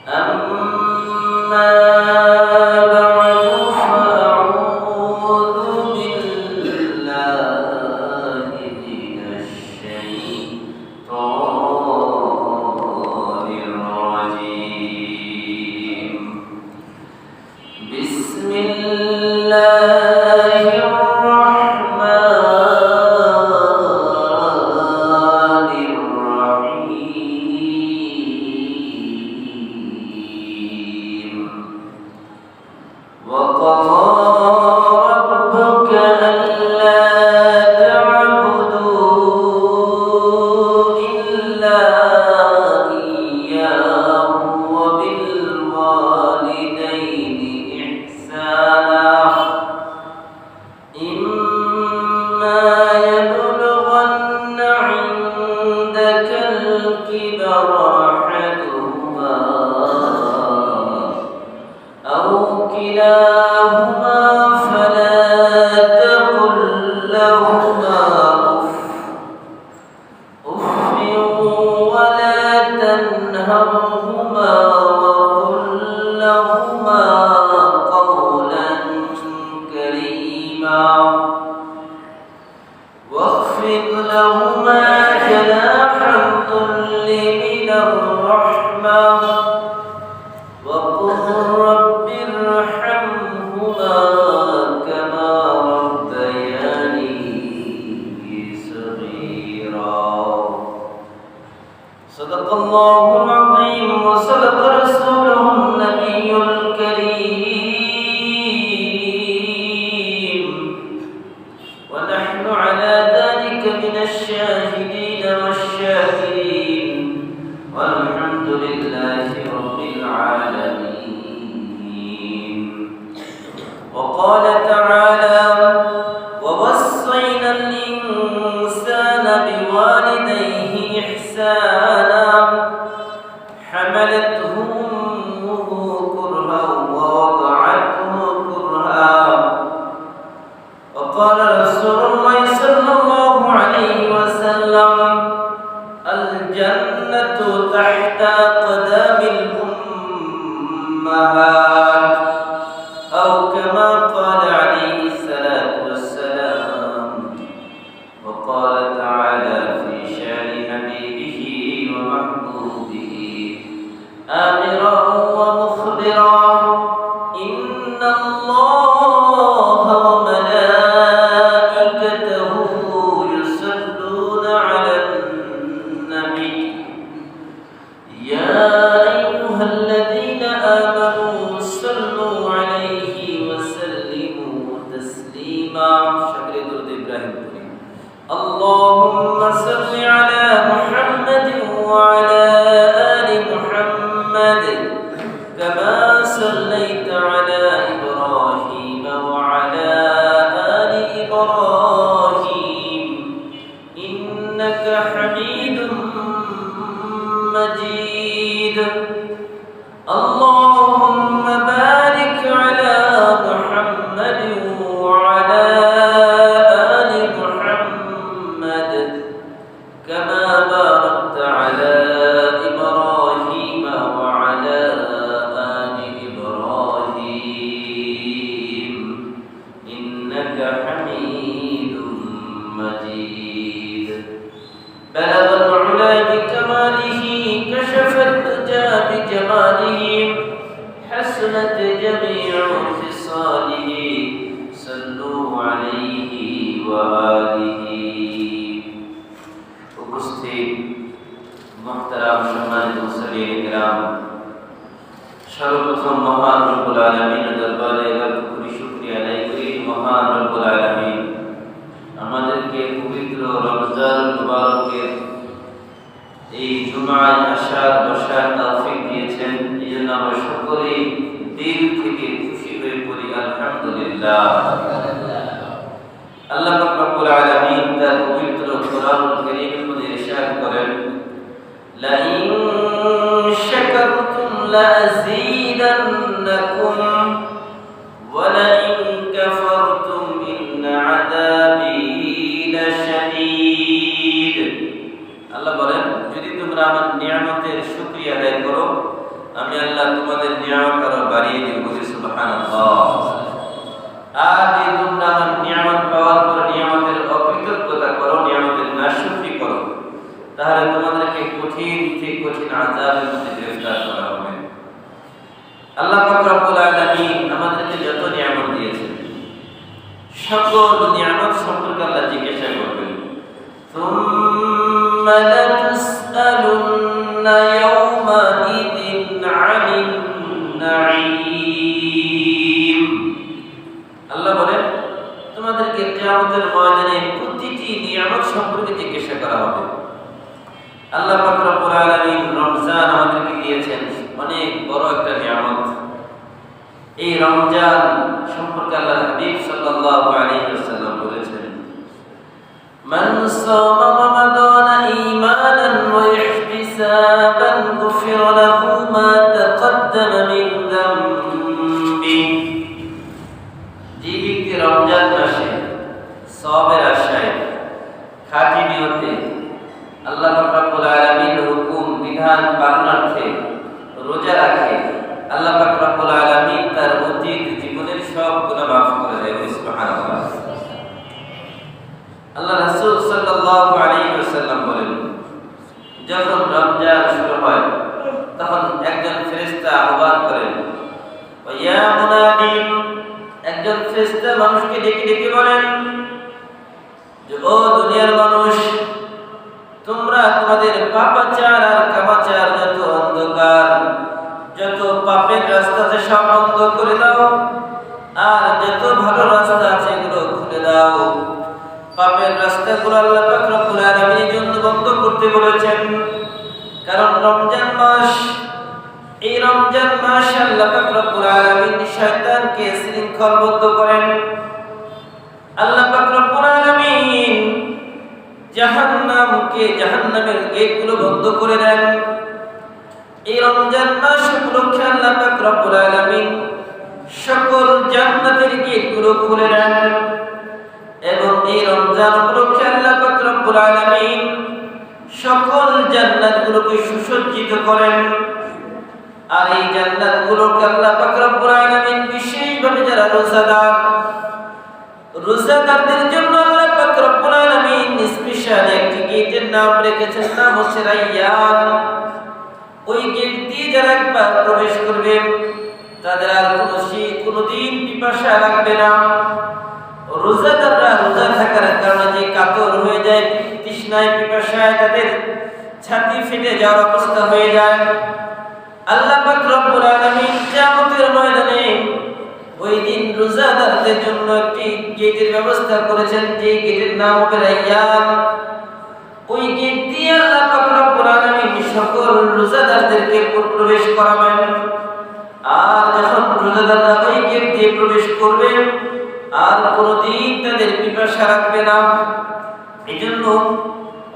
أما بعد فأعوذ بالله من الشيطان الرجيم. بسم الله الرحمن الرحيم. وقضى ربك ألا تعبدوا إلا إياه وبالوالدين إحسانا. إما يبلغن عندك الكبر أحدهما أو كلاهما فلا تقل لهما أف ولا تنهرهما وقل لهما قولا كريما. واخفض لهما جناح الذل من الرحمة وقل رب ارحمهما كما ربياني صغيرا. صدق الله العظيم وصدق رسوله النبي الكريم، ونحن على ذلك من الشاهدين والشاكرين، والحمد لله رب العالمين. وقال تعالى: ووصينا الإنسان بوالديه إحسانا حملته أمه كرها ووضعته كرها. وقال رسول الله صلى الله عليه وسلم: الجنة تحت أقدام الأمهات، أو كما قال عليه الصلاة والسلام. وقال تعالى في شأن حبيبه ومحبوبه آمرا ومخبرا: إن الله وملائكته يصلون على النبي يا أيها الذين آمنوا صلوا عليه وسلموا تسليما. شكر درود إبراهيم. اللهم صل على محمد وعلى آل محمد كما صليت على إبراهيم وعلى آل إبراهيم إنك حميد مجيد. اللهم بارك على محمد وعلى آل محمد كما باركت على إبراهيم وعلى آل إبراهيم إنك حميد مجيد. بلغ العلا بكماله كشف الدجى بجماله حسنت جميع خصاله صلوا عليه وآله. উপস্থিত মুহতারাম সম্মানিত মুসল্লিন কিরাম, সর্বপ্রথম মহান রব্বুল আলামিনের দরবারে লাখ কোটি শুকরিয়া আদায় করি। মহান রব্বুল আলামিন আমাদেরকে পবিত্র রমজান মুবারকের এই জুমায় আসার বসার তৌফিক দিয়েছেন। এই জন্য আমরা সকলেই দিল থেকে খুশি হয়ে পড়ি আলহামদুলিল্লাহ। আল্লাহ রাব্বুল আলামিন তার পবিত্র কোরআনুল কারীমের মধ্যে ইরশাদ করেন: লা ইন শাকারতুম লাযীদান্নাকুম ওয়া লা ইন কাফারতুম ইন আযাবি লাশাদীদ। আল্লাহ বলেন, যদি তোমরা আমার নিয়ামতের শুকরিয়া আদায় করো, আমি আল্লাহ আল্লাহ পাক রব্বুল আলামিন আমাদেরকে যত নিয়ামত দিয়েছেন সকল নিয়ামত সম্পর্কে আল্লাহ জিজ্ঞাসা করবেন সুম্মা লাতুসআলুন্না ইয়াওমাইযিন আনিন নাঈম। আল্লাহ বলেন তোমাদেরকে কিয়ামতের ময়দানে প্রতিটি নিয়ামত সম্পর্কে জিজ্ঞাসা করা হবে। আল্লাহ পাক রব্বুল আলামিন রমজান আমাদেরকে দিয়েছেন অনেক বড় একটা নিয়ামত। এই রমজান সম্পর্কে আল্লাহর হাবিব সাল্লাল্লাহু আলাইহি ওয়াসাল্লাম বলেছেন মান সামা রমাদান ঈমানান ওয়া ইহতিসাবান গুফিরা লাহু মা তাকদ্দামা মিন যামবি। যে ব্যক্তি রমজান মাসে সওয়াবের আশায় খাঁটি নিয়তে আল্লাহ রাব্বুল আলামিনের হুকুম বিধান পালনার্থে রোজা রাখে, আল্লাহ রাব্বুল আলামিন তার অতীত জীবনের সব গুনাহ মাফ করে দেয়। সুবহানাল্লাহ। আল্লাহ রাসূল সাল্লাল্লাহু আলাইহি ওয়াসাল্লাম বলেন যখন রমজান শুরু হয় তখন একজন ফেরেশতা আহ্বান করেন ইয়া মুনাদিন। একজন ফেরেশতা মানুষকে ডেকে ডেকে বলেন যে ও দুনিয়ার মানুষ, তোমরা তোমাদের পাপাচার আর কামাচার যত অন্ধকার, যত পাপের রাস্তা আছে সব বন্ধ করে দাও, আর যত ভালো রাস্তা আছে এগুলো খুলে দাও। পাপের রাস্তাগুলো আল্লাহ পাক রব্বুল আলামিনের জন্য বন্ধ করতে বলেছেন, কারণ রমজান মাস, এই রমজান মাস আল্লাহ পাক রব্বুল আলামিন শয়তানকে শৃঙ্খলবদ্ধ করেন। আল্লাহ পাক রব্বুল আলামিন জাহান্নামের গেটগুলো বন্ধ করে দেন। এই রমজান মাস উপলক্ষে আল্লাহ পাক রব্বুল আলামিন সকল জান্নাতের গেটগুলো খুলে দেন এবং এই রমজান উপলক্ষে আল্লাহ পাক রব্বুল আলামিন সকল জান্নাতগুলোকে সুসজ্জিত করেন। আর এই জান্নাতগুলোকে আল্লাহ পাক রব্বুল আলামিন বিশেষভাবে যারা রোজাদারদের জন্য আল্লাহ পাক রব্বুল আলামিন স্পেশাল একটি গেটের নাম রেখেছেন, নাম হচ্ছে রায়্যান। ওই গেট দিয়ে যারা একবার প্রবেশ করবে তাদের আর কোনোদিন পিপাসা লাগবে না। রোজাদাররা রোজা থাকার কারণে যে কাতর হয়ে যায়, তৃষ্ণায় পিপাসায় তাদের ছাতি ফেটে যাওয়ার অবস্থা হয়ে যায়, আল্লাহ পাক রব্বুল আলামিন কিয়ামতের ময়দানে ওই দিন রোজাদারদের জন্য একটি গেটের ব্যবস্থা করেছেন, যে গেটের নাম হবে রায়্যান। ওই গেট দিয়ে আল্লাহ পাক রব্বুল আলামিন সকল রোজাদারদেরকে প্রবেশ করাবেন। আর যখন রোজাদাররা ওই গেট দিয়ে প্রবেশ করবে আর কোনোদিন তাদের পিপাসা রাখবে না। এই জন্য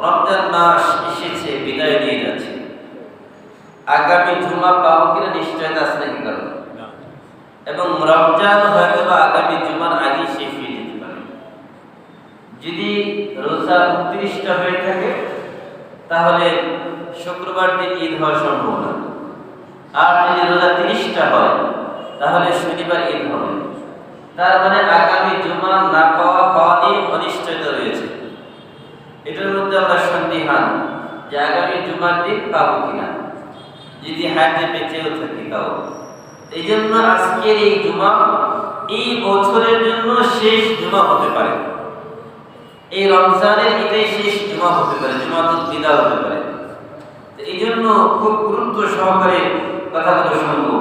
রমজান মাস এসেছে, বিদায় নিয়ে যাচ্ছে। আগামী জুমা পাবো কিনা নিশ্চয়তা আছে নাকি কারণ? এবং রমজান হয়তো বা আগামী জুমার আগে শেষ হয়ে যেতে পারে। যদি রোজা 29টা হয়ে থাকে তাহলে শুক্রবার দিন ঈদ হওয়ার সম্ভাবনা, আর যদি রোজা 30টা হয় তাহলে শনিবার ঈদ হবে। তার মানে আগামী জুমা না পাওয়া নিয়ে অনিশ্চয়তা রয়েছে। এটার মধ্যে আমরা সন্দিহান যে আগামী জুমার দিন পাবো কিনা, যদি হাতে বেঁচেও থাকি তাও। এই জন্য আজকের এই জুমা এই বছরের জন্য শেষ জুমা হতে পারে, এই রমজানের এটাই শেষ জুমা হতে পারে, জুমাতুল বিদা হতে পারে। এই জন্য খুব গুরুত্ব সহকারে কথাগুলো শুনবো।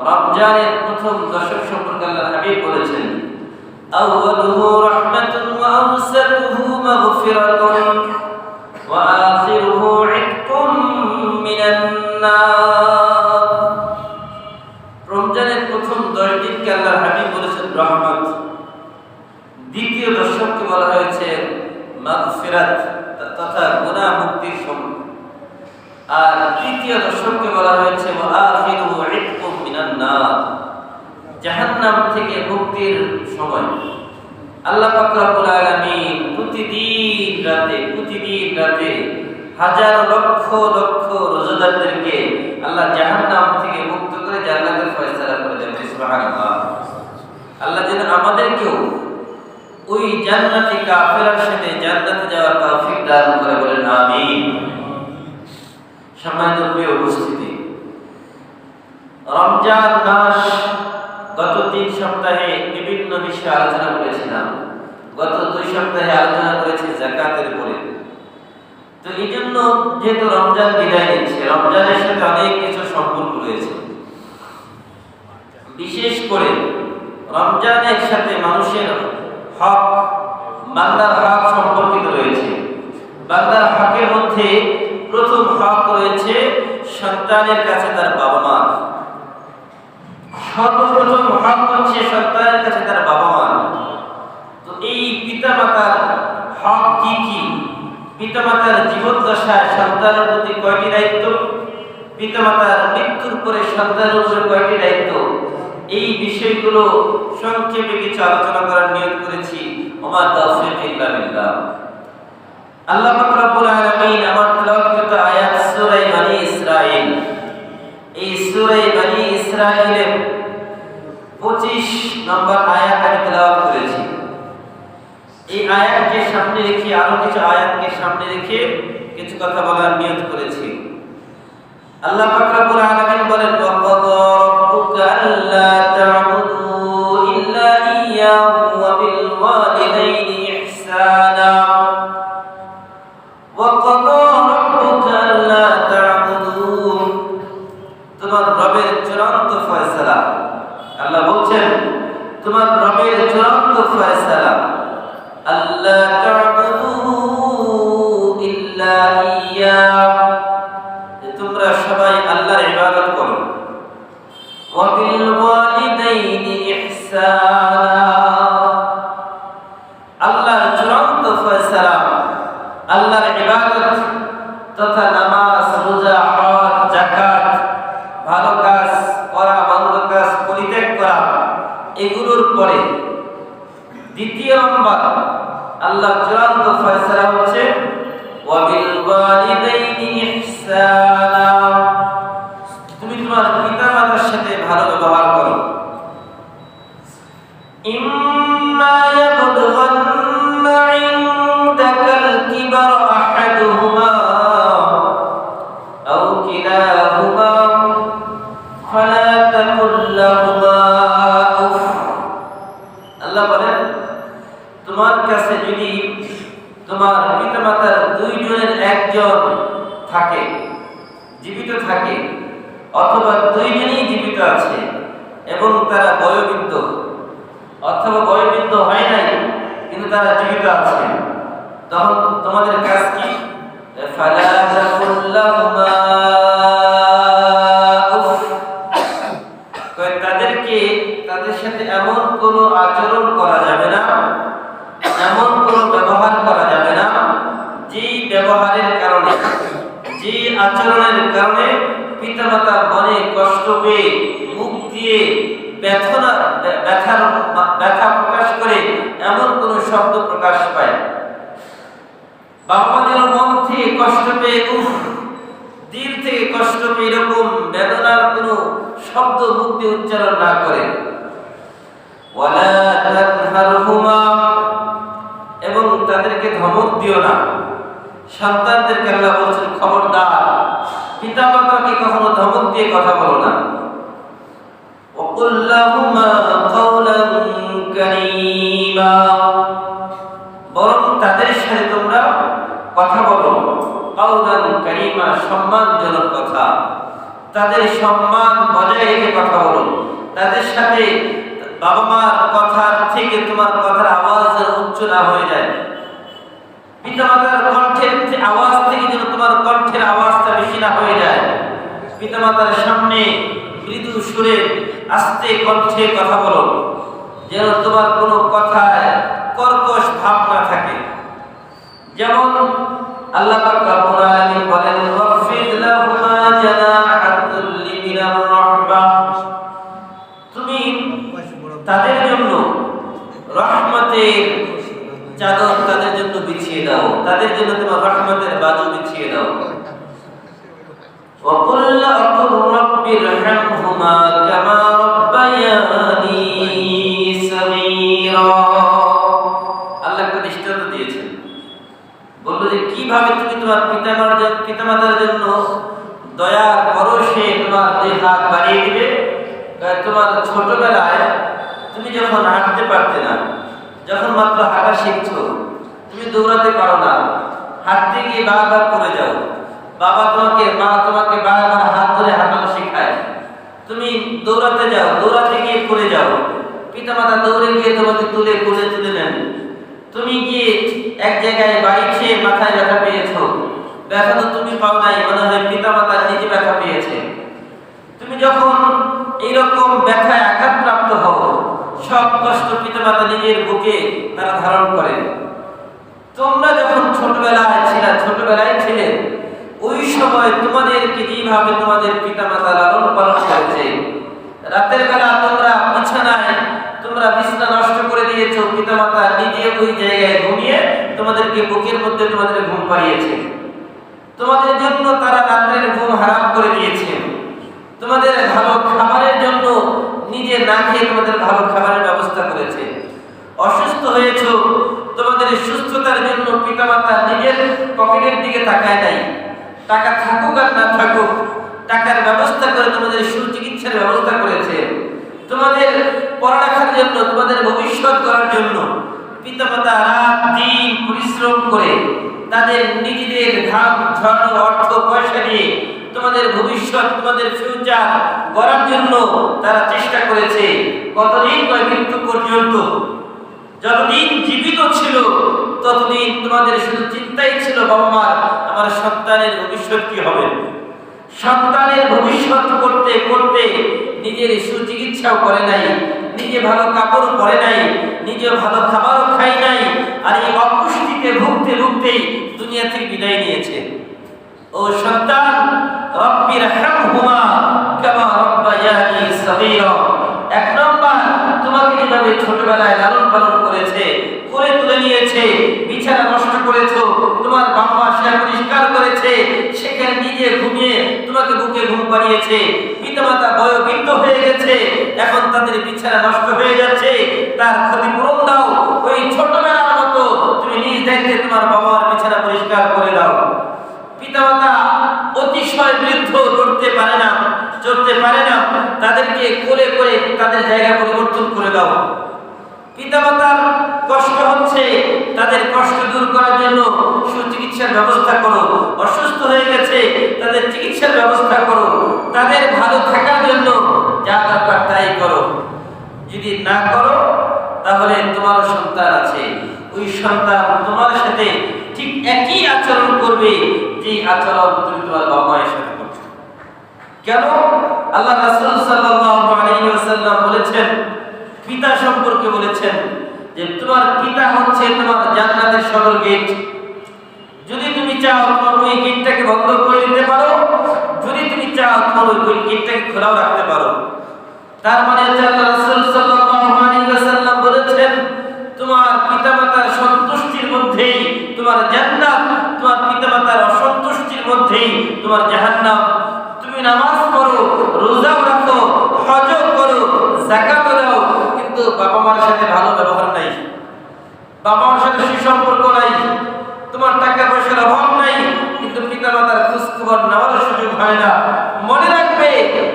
রমজানের প্রথম দশক সম্পর্কে আল্লাহর হাবিব বলেছেন আউয়ালুহু রাহমাতুন ওয়া আওসাতুহু মাগফিরাতুন ওয়া আখিরুহু ইতকুম মিনান নার। রমজানের প্রথম 10 দিনকে আল্লাহর হাবিব বলেছেন রহমত, দ্বিতীয় দশককে বলা হয়েছে মাগফিরাত তথা গুনাহ মুক্তির সময়, আর তৃতীয় দশককে বলা হয়েছে ওয়া আখিরুহু ইতকুম মিনান নার, জাহান্নাম থেকে মুক্তির সময়। আল্লাহ পাক রব্বুল আলামিন প্রতিদিন রাতে হাজার লক্ষ লক্ষ রোজাদারদেরকে আল্লাহ জাহান্নাম থেকে মুক্ত করে জান্নাতের ফয়সালা করে দেন। সুবহানাল্লাহ। আল্লাহ যেন আমাদেরকেও ওই জান্নাতি কাফেরদের সাথে জান্নাতে যাওয়ার তৌফিক দান করে, বলেন আমিন। সম্মানিত প্রিয় উপস্থিতি, রমজান মাস গত 3 সপ্তাহে বিভিন্ন বিষয়ে আলোচনা করেছিলাম। গত 2 সপ্তাহে আলোচনা করেছি যাকাতের উপরে। তো এই জন্য যেহেতু রমজান বিদায় নিচ্ছে, রমজানের সাথে অনেক কিছু সম্পর্ক রয়েছে। বিশেষ করে রমজানের সাথে মানুষের হক, বান্দার হক সম্পর্কিত রয়েছে। বান্দার হকের মধ্যে প্রথম হক রয়েছে সন্তানের কাছে তার বাবা মা। সর্বপ্রথম হক হচ্ছে সন্তানের কাছে তার বাবা মা। তো এই পিতামাতার হক কি কি? পিতামাতার জীবদ্দশায় সন্তানের প্রতি কয়টি দায়িত্ব? পিতামাতার মৃত্যুর পরে সন্তানের উপরে কয়টি দায়িত্ব? এই বিষয়গুলো সংক্ষেপে কিছু আলোচনা করার নিয়ত করেছি। ওমা তাওফীক ইল্লা বিল্লাহ। আল্লাহ পাক রব্বুল আলামিন আমার তেলাওয়াতকৃত আয়াত সূরা বনী ইসরাঈল, এই সূরা বনী ইসরাঈলের 25 নম্বর আয়াত আমি তেলাওয়াত করেছি। এই আয়াতকে সামনে রেখে আরো কিছু আয়াতকে সামনে রেখে কিছু কথা বলার নিয়ত করেছি। আল্লাহ পাক রব্বুল আলামিন বলেন, ওয়া ক্বাদা রাব্বুকা আল্লা তা'বুদু ইল্লা ইয়্যাহু ওয়া বিল ওয়ালিদাইনি ইহসানা। ওয়া ক্বাদা রাব্বুকা আল্লা তা'বুদু, তোমার রবের চূড়ান্ত ফয়সালা। আল্লাহ বলছেন তোমার রবের চূড়ান্ত ফয়সালা, আল্লা তা'বুদু ইল্লা ইয়্যাহু, তোমরা সবাই আল্লাহর ইবাদত করো। ওয়া বিল ওয়ালিদাইনি ইহসানা, আল্লাহর চূড়ান্ত ফয়সালা আল্লাহর ইবাদত তথা নামাজ, রোজা, হজ, যাকাত, ভালো কাজ করা, মন্দ কাজ পরিত্যাগ করা, এগুলোর পরে দ্বিতীয় নম্বর আল্লাহর চূড়ান্ত ফয়সালা হচ্ছে ওয়া বিল ওয়ালিদাইনি ইহসানা, তুমি তোমার পিতামাতার সাথে ভালো ব্যবহার করো। ইম্মা ইয়াবলুগান্না ইনদাকাল কিবারা আহাদুহুমা আও কিলাহুমা ফালা তাকুল লাহুমা উফ। আল্লাহ বলেন তোমার কাছে যদি তোমার পিতামাতার 2 জনের একজন থাকে, জীবিত থাকে, অথবা 2 জনই জীবিত আছে এবং তারা বয়োবৃদ্ধ, অথবা বয়োবৃদ্ধ হয় নাই কিন্তু তারা জীবিত আছে, তখন তোমাদের কাজ কি? ফালা তাকুল লাহুমা উফ, তাদেরকে তাদের সাথে এমন কোনো আচরণ করা যাবে না, এমন কোনো ব্যবহার করা যাবে না যে ব্যবহারের কারণে, যে আচরণের কারণে পিতামাতা মনে কষ্ট পেয়ে মুখ দিয়ে ব্যথা প্রকাশ করে এমন কোনো শব্দ প্রকাশ পায়। বাবা মাদের মন থেকে কষ্ট পেয়ে উফ, দিল থেকে কষ্ট পেয়ে এরকম বেদনার কোনো শব্দ মুখ দিয়ে উচ্চারণ না করে। ওয়ালা তানহারহুমা, এবং তাদেরকে ধমক দিও না। সন্তানদেরকে আল্লাহ বলছেন খবরদার পিতামাতাকে কখনো ধমক দিয়ে কথা বলো না। ওয়াকুল লাহুমা কাওলান কারীমা, বরং তাদের সাথে তোমরা কথা বলো কাওলান কারীমা, সম্মানজনক কথা। তাদের সম্মান বজায় রেখে কথা বলো। তাদের সাথে বাবা মার কথার থেকে তোমার কথার আওয়াজ উচ্চ না হয়ে যায়। পিতামাতার কণ্ঠের আওয়াজ থেকে যেন তোমার কণ্ঠের আওয়াজটা বেশি না হয়ে যায়। পিতামাতার সামনে মৃদু সুরে আস্তে কণ্ঠে কথা বলো, যেন তোমার কোনো কথায় কর্কশ ভাব না থাকে। যেমন আল্লাহ পাক রব্বুল আলামিন বলেন, ওয়াফিদ লাহুমা জানাহাদ যুল্লি মিনার রাহমা, তুমি তাদের জন্য রহমতের চাদর তাদের জন্য বিছিয়ে দাও, তাদের জন্য তোমার রহমতের বাজু বিছিয়ে দাও। وَقُلْ لَأَقُلْ رَبِّ ارْحَمْهُمَا كَمَا رَبَّيَانِي صَغِيرًا। আল্লাহ একটা দৃষ্টান্ত দিয়েছেন, বলল যে কিভাবে তুমি তোমার পিতামাতার জন্য দয়া করো, সে তোমার তোমার দুই হাত বাড়িয়ে দিবে। তোমার ছোটবেলায় তুমি যখন হাঁটতে পারতে না, যখন মাত্র হাঁটা শিখছো, তুমি দৌড়াতে পারো না, হাঁটতে গিয়ে বারবার পড়ে যাও, মা তোমাকে বারবার হাত ধরে হাঁটানো শেখায়, তুমি দৌড়াতে যাও, দৌড়াতে গিয়ে পড়ে যাও, পিতামাতা দৌড়ে গিয়ে তোমাকে তুলে কোলে তুলে নেন, তুমি গিয়ে এক জায়গায় বাড়ি খেয়ে মাথায় ব্যথা পেয়েছো, ব্যথা তো তুমি পাও নাই, মনে হয় পিতামাতা নিজে ব্যথা পেয়েছে। তুমি যখন এইরকম ব্যথায় আঘাতপ্রাপ্ত হও, সব কষ্ট পিতামাতা নিজের বুকে তারা ধারণ করে। তোমরা যখন ছোটবেলায় ছিলে, ওই সময় তোমাদেরকে যেভাবে তোমাদের পিতামাতা লালন পালন করেছে, রাতের বেলা তোমরা বিছানা নষ্ট করে দিয়েছো, পিতামাতা নিজে ওই জায়গায় ঘুমিয়ে তোমাদেরকে বুকের মধ্যে তোমাদের ঘুম পাড়িয়েছে, তোমাদের জন্য তারা রাতের ঘুম হারাম করে দিয়েছে, তোমাদের ভালো খাবারের জন্য নিজে না খেয়ে তোমাদের ভালো খাবারের ব্যবস্থা করেছে। অসুস্থ হয়েছো, তোমাদের সুস্থতার জন্য পিতামাতা নিজের পকেটের দিকে তাকায় নাই, টাকা থাকুক আর না থাকুক টাকার ব্যবস্থা করে তোমাদের সুচিকিৎসার ব্যবস্থা করেছে। তোমাদের পড়ালেখার জন্য, তোমাদের ভবিষ্যৎ করার জন্য পিতামাতা রাত দিন পরিশ্রম করে তাদের নিজেদের ঘাম ঝরানো অর্থ পয়সা দিয়ে তোমাদের ভবিষ্যৎ, তোমাদের ফিউচার গড়ার জন্য তারা চেষ্টা করেছে। কতদিন? মৃত্যু পর্যন্ত। যতদিন জীবিত ছিল ততদিন তোমাদের শুধু চিন্তাই ছিল, বাবা মার আমার সন্তানের ভবিষ্যৎ কি হবে। সন্তানের ভবিষ্যৎ করতে করতে নিজের সুচিকিৎসাও করে নাই, নিজে ভালো কাপড় পরে নাই, নিজে ভালো খাবারও খাই নাই, আর এই অপুষ্টিতে ভুগতে ভুগতেই দুনিয়া থেকে বিদায় নিয়েছে। ও সন্তান, রব্বির হামহুমা কামা রাব্বায়ানি সগীরা। এক নম্বর, তোমাকে যেভাবে ছোটবেলায় লালন পালন করেছে, কোলে তুলে নিয়েছে, বিছানা নষ্ট করেছো, তোমার বাবা মা সেটা পরিষ্কার করেছে, সেখানে নিজে ঘুমিয়ে তোমাকে বুকে ঘুম পাড়িয়েছে। পিতামাতা বয়োবৃদ্ধ হয়ে গেছে, এখন তাদের বিছানা নষ্ট হয়ে যাচ্ছে, তার ক্ষতিপূরণ দাও। ওই ছোটবেলার মতো তুমি নিজ দায়িত্বে তোমার বাবার বিছানা পরিষ্কার করে দাও। পিতামাতা অতিশয় বৃদ্ধ, করতে পারে না, চলতে পারে না, তাদেরকে কোলে করে তাদের জায়গা পরিবর্তন করে দাও। পিতামাতার কষ্ট হচ্ছে, তাদের কষ্ট দূর করার জন্য সুচিকিৎসার ব্যবস্থা করো। অসুস্থ হয়ে গেছে, তাদের চিকিৎসার ব্যবস্থা করো। তাদের ভালো থাকার জন্য যা দরকার তাই করো। যদি না করো তাহলে তোমার সন্তান আছে, ওই সন্তান তোমার সাথে ঠিক একই আচরণ করবে যে আচরণ তুমি তোমার বাবা মায়ের সাথে করছো। কেন? আল্লাহ রাসূল সাল্লাল্লাহু আলাইহি ওয়াসাল্লাম বলেছেন, পিতা সম্পর্কে বলেছেন যে তোমার পিতা হচ্ছে তোমার জান্নাতের সদর গেট। যদি তুমি চাও তোমার ওই গেটটাকে বন্ধ করে দিতে পারো, যদি তুমি চাও তোমার ওই গেটটাকে খোলাও রাখতে পারো। তার মানে আল্লাহ রাসূল সাল্লাল্লাহু আলাইহি ওয়াসাল্লাম বলেছেন, তোমার পিতামাতার সন্তুষ্টির মধ্যেই তোমার জান্নাত, তোমার পিতামাতার অসন্তুষ্টির মধ্যেই তোমার জাহান্নাম। তুমি নামাজ পড়ো, রোজা রাখো, হজ করো, যাকাত দাও, কিন্তু বাবা মার সাথে ভালো ব্যবহার নাই, বাবা মার সাথে সুসম্পর্ক নাই, তোমার টাকা পয়সার অভাব নাই, কিন্তু পিতামাতার খোঁজ খবর নেওয়ার সুযোগ হয় না। মনে রাখবে,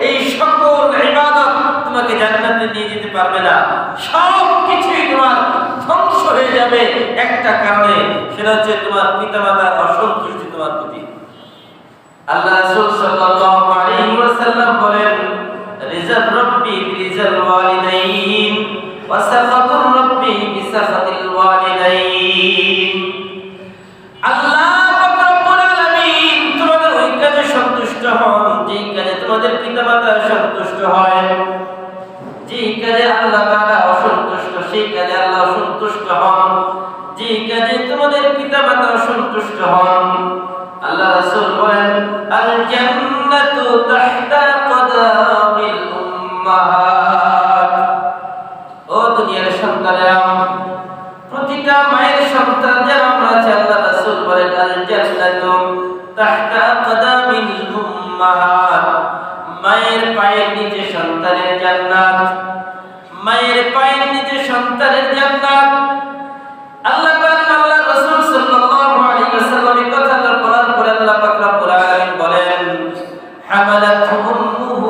এই সকল ইবাদত তোমাকে জান্নাতে নিয়ে যেতে পারবে না। সব কিছুই তোমার ধ্বংস হয়ে যাবে একটা কারণে, সেটা হচ্ছে তোমার পিতামাতার অসন্তুষ্টি তোমার প্রতি। আল্লাহ রাসূল সাল্লাল্লাহু আলাইহি ওয়াসাল্লাম বলেন, রিজাল রাব্বি বিরিজাল ওয়ালিদাইন ওয়া সাখাতুর রাব্বি বিসাখাতিল ওয়ালিদাইন। আল্লাহ রব্বুল আলামিন তোমাদের ওই কাজে সন্তুষ্ট হন যেই কাজে তোমাদের পিতামাতা সন্তুষ্ট হয়। যেই কাজে আল্লাহ তাআলা অসন্তুষ্ট সেই কাজে আল্লাহ সন্তুষ্ট হন, যেই কাজে তোমাদের পিতামাতা সন্তুষ্ট হন। আল্লাহ রাসূল বলেন, আল জান্নাতু তাহতা কদামিল উম্মাহাত। ও দুনিয়ার সন্তানেরা, প্রতিটা মায়ের সন্তান যারা আমরা আছি, আল্লাহ রাসূল বলেন, আল জান্নাতু তাহতা কদামিল উম্মাহাত। মায়ের পায়ের নিচে সন্তানের জান্নাত, মায়ের পায়ের নিচে সন্তানের জান্নাত। আল্লাহ পাক, আল্লাহ রাসূল সাল্লাল্লাহু আলাইহি ওয়াসাল্লাম এই কথাটা বলার পরে আল্লাহ পাক রব্বুল আলামিন বলেন, হামালাতহু উম্মুহু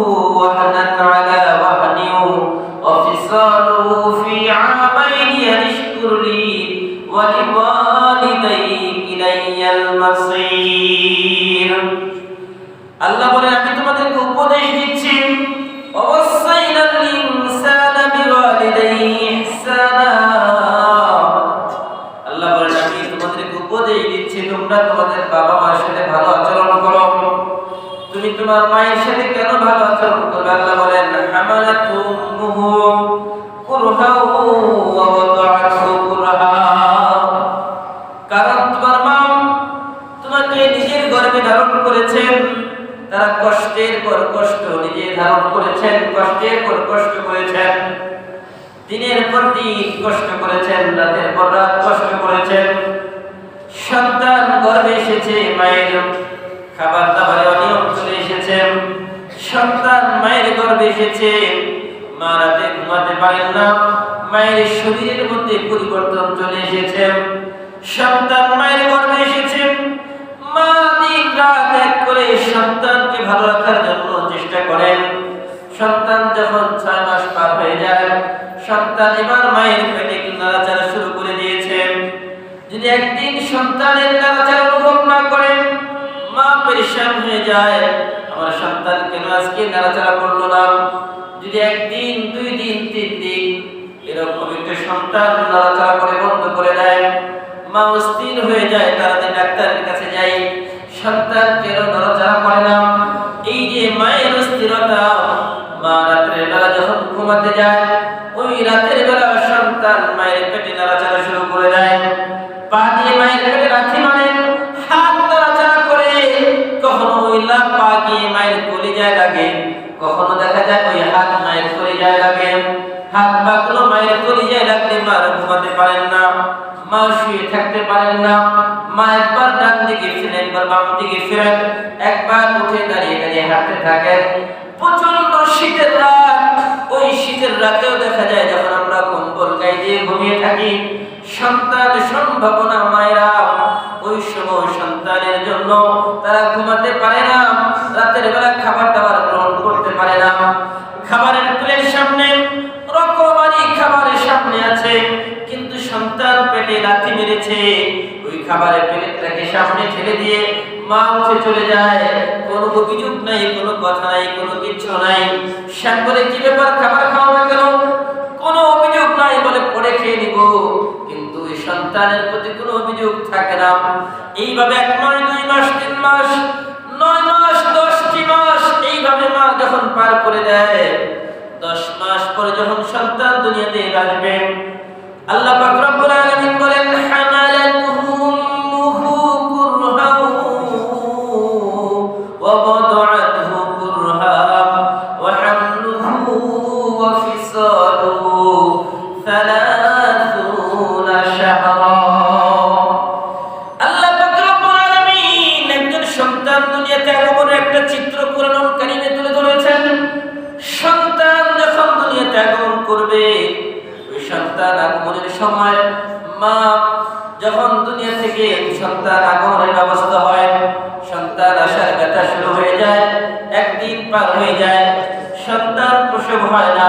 তোমার মায়ের সাথে কেন ভালো আচরণ করবে? আল্লাহ বলেন হামালাতু উম্মুহু কুরহা ওয়া ওয়াদাআতহু কুরহা, কারণ তোমার মা তোমাকে নিজের গর্ভে ধারণ করেছেন, তারা কষ্টের পর কষ্ট নিজে ধারণ করেছেন, কষ্টের পর কষ্ট করেছেন, দিনের পর দিন কষ্ট করেছেন, রাতের পর রাত কষ্ট করেছেন। সন্তান গর্ভে এসেছে, মায়ের খাবার দাবারে অনিয়ম চলে এসেছে। সন্তান মায়ের গর্ভে এসেছে, মা রাতে ঘুমাতে পারেন না, মায়ের শরীরের মধ্যে পরিবর্তন চলে এসেছে। সন্তান মায়ের গর্ভে এসেছে, মা দিন রাত এক করে সন্তানকে ভালো রাখার জন্য চেষ্টা করেন। সন্তান যখন 6 মাস পার হয়ে যায়, সন্তান এবার মায়ের পেটে নাড়াচাড়া শুরু করে দিয়েছে। যদি একদিন সন্তানের নাড়াচাড়া অনুভব না করেন, মা পরেশান হয়ে যায়, আমার সন্তান কেন আজকে নাড়াচাড়া করলো না। যদি একদিন, 2 দিন, 3 দিন এরকম একটা সন্তান নাড়াচাড়া করে বন্ধ করে দেয়, মা অস্থির হয়ে যায়, তাড়াতাড়ি ডাক্তারের কাছে যাই, সন্তান কেন নাড়াচাড়া করে না। এই যে মায়ের অস্থিরতা, মা রাতের বেলা যখন ঘুমাতে যায়, ওই রাতের বেলা সন্তান মায়ের পেটে নাড়াচাড়া শুরু করে দেয়, পা দিয়ে মায়ের পেটে লাথি মারে, হাত নাড়াচাড়া করে, কখনো ওই পা গিয়ে মায়ের কলিজায় লাগে, কখনো দেখা যায় ওই হাত মায়ের কলিজায় লাগে। হাত পা গুলো মায়ের কলিজায় লাগলে মা ঘুমাতে পারেন না, মা শুয়ে থাকতে পারেন না। মা একবার ডান দিকে ফিরেন, একবার বাম দিকে ফিরেন, একবার উঠে দাঁড়িয়ে দাঁড়িয়ে হাঁটতে থাকেন। প্রচন্ড শীতের রাত, ওই শীতের রাতেও দেখা যায় যখন আমরা কম্বল গায়ে দিয়ে ঘুমিয়ে থাকি, সন্তান সম্ভাবনা মায়েরা ওই সময় সন্তানের জন্য তারা ঘুমাতে পারে না, রাতের বেলা খাবার দাবার গ্রহণ করতে পারে না। খাবারের প্লেট সামনে, রকমারি খাবারের সামনে আছে, কিন্তু সন্তান পেটে লাথি মেরেছে, ওই খাবারের প্লেটটাকে সামনে ঠেলে দিয়ে মা উঠে চলে যায়। কোনো অভিযোগ নাই, কোনো কথা নাই, কোনো কিছু নাই। সাগরে কি ব্যাপার, খাবার খাও না কেন? কোনো অভিযোগ নাই, বলে পরে খেয়ে নিব। কিন্তু ওই সন্তানের প্রতি কোনো অভিযোগ থাকে না। এইভাবে 1 মাস, 2 মাস, 3 মাস, 9 মাস, 10টি মাস এইভাবে মা যখন পার করে দেয়, 10 মাস পরে যখন সন্তান দুনিয়াতে আসবে, আল্লাহ পাক রব্বুল আলামিন বলেন হামালাতুহু উম্মুহু কুরহা ওয়া ওয়াদাআতহু কুরহা ওয়া হামলুহু ওয়া ফিসালুহু 30 শাহরা। আল্লাহ পাক রব্বুল আলামিন একজন সন্তান দুনিয়াতে আগমনের একটা চিত্র কোরআনুল কারীমে তুলে ধরেছেন। সন্তান যখন দুনিয়াতে আগমন করবে, সন্তান আগমনের সময় মা যখন দুনিয়া থেকে সন্তান আগমনের ব্যবস্থা হয়, সন্তান আসার ব্যথা শুরু হয়ে যায়, 1 দিন পার হয়ে যায়, সন্তান প্রসব হয় না,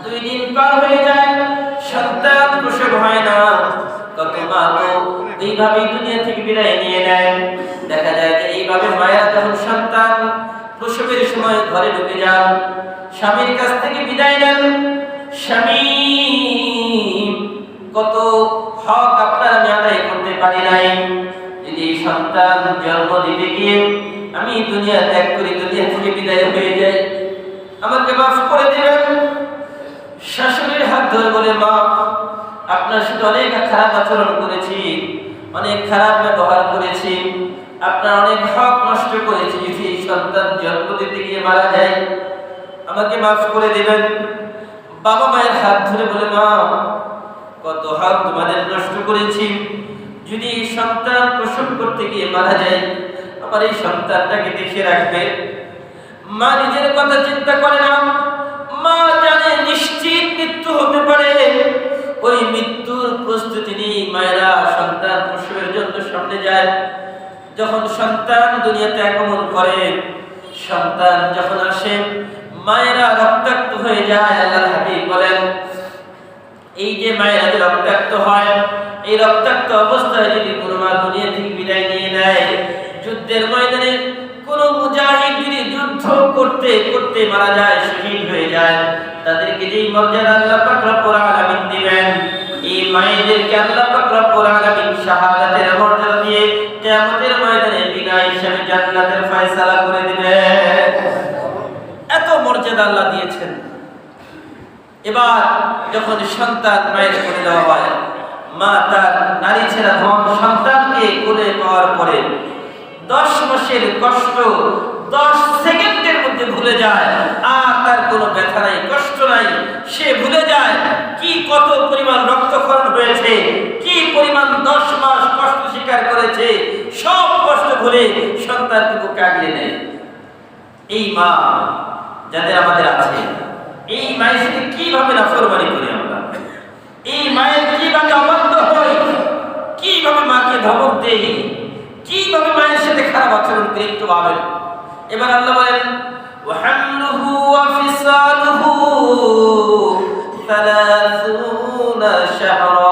2 দিন পার হয়ে যায়, সন্তান প্রসব হয় না। কত মা তো এইভাবেই দুনিয়া থেকে বিদায় নিয়ে নেয়। দেখা যায় যে এইভাবে মায়েরা যখন সন্তান প্রসবের সময় ঘরে ঢুকে যান, স্বামীর কাছ থেকে বিদায় নেন, স্বামী কত হক আপনার আমি আদায় করতে পারি নাই, যদি সন্তান জন্ম দিতে গিয়ে আমি দুনিয়া ত্যাগ করি, দুনিয়া থেকে বিদায় হয়ে যাই, আমাকে মাফ করে দিবেন। শাশুড়ির হাত ধরে বলে, মা আপনার সাথে অনেক খারাপ আচরণ করেছি, অনেক খারাপ ব্যবহার করেছি, আপনার অনেক হক নষ্ট করেছি, যদি সন্তান জন্ম দিতে গিয়ে মারা যায় আমাকে মাফ করে দিবেন। বাবা মায়ের হাত ধরে বলে, মা কত হক তোমাদের নষ্ট করেছি, যদি সন্তান প্রসব করতে গিয়ে মারা যায় আমার এই সন্তানটাকে দেখে রাখবে। মা নিজের কথা চিন্তা করে না, মা জানে নিশ্চিত মৃত্যু হতে পারে, ওই মৃত্যুর প্রস্তুতি নিয়ে মায়েরা সন্তান প্রসবের জন্য সামনে যায়। যখন সন্তান দুনিয়াতে আগমন করে, সন্তান যখন আসে, মায়েরা রক্তাক্ত হয়ে যায়। আল্লাহর হাবিব বলেন, এই যে মায়েরা যে রক্তাক্ত হয়, এই রক্তাক্ত অবস্থায় যদি কোনো মা দুনিয়া থেকে বিদায় নিয়ে নেয়, যুদ্ধের ময়দানে কোনো মুজাহিদ যদি যুদ্ধ করতে করতে মারা যায়, শহীদ হয়ে যায়, তাদেরকে যেই মর্যাদা আল্লাহ পাক রব্বুল আলামিন দিবেন, এই মায়েদেরকে আল্লাহ পাক রব্বুল আলামিন শাহাদাতের মর্যাদা দিয়ে কিয়ামতের ময়দানে বিনয় হিসেবে জান্নাতের ফয়সালা করে দিবে। এত মর্যাদা আল্লাহ দিয়েছেন। এবার যখন সন্তান মায়ের কোলে দেওয়া হয়, মা তার নারী ছেড়া ধন সন্তানকে কোলে পাওয়ার পরে 10 মাসের কষ্ট 10 সেকেন্ডের মধ্যে ভুলে যায়। আর তার কোনো ব্যথা নাই, কষ্ট নাই। সে ভুলে যায় কি কত পরিমাণ রক্তক্ষরণ হয়েছে, কি পরিমাণ 10 মাস কষ্ট স্বীকার করেছে। সব কষ্ট ভুলে সন্তানকে বুকে আগলে নেয়। এই মা যাদের আমাদের আছে, এই মায়ের সাথে কিভাবে নাফরমানি করি আমরা, এই মায়ের কিভাবে অবাধ্য হই, কিভাবে মাকে ধমক দেই, কিভাবে মায়ের সাথে খারাপ আচরণ করি, একটু ভাবেন। এবার আল্লাহ বলেন ওয়াহামলুহু ওয়া ফিসালুহু 30 শাহরা।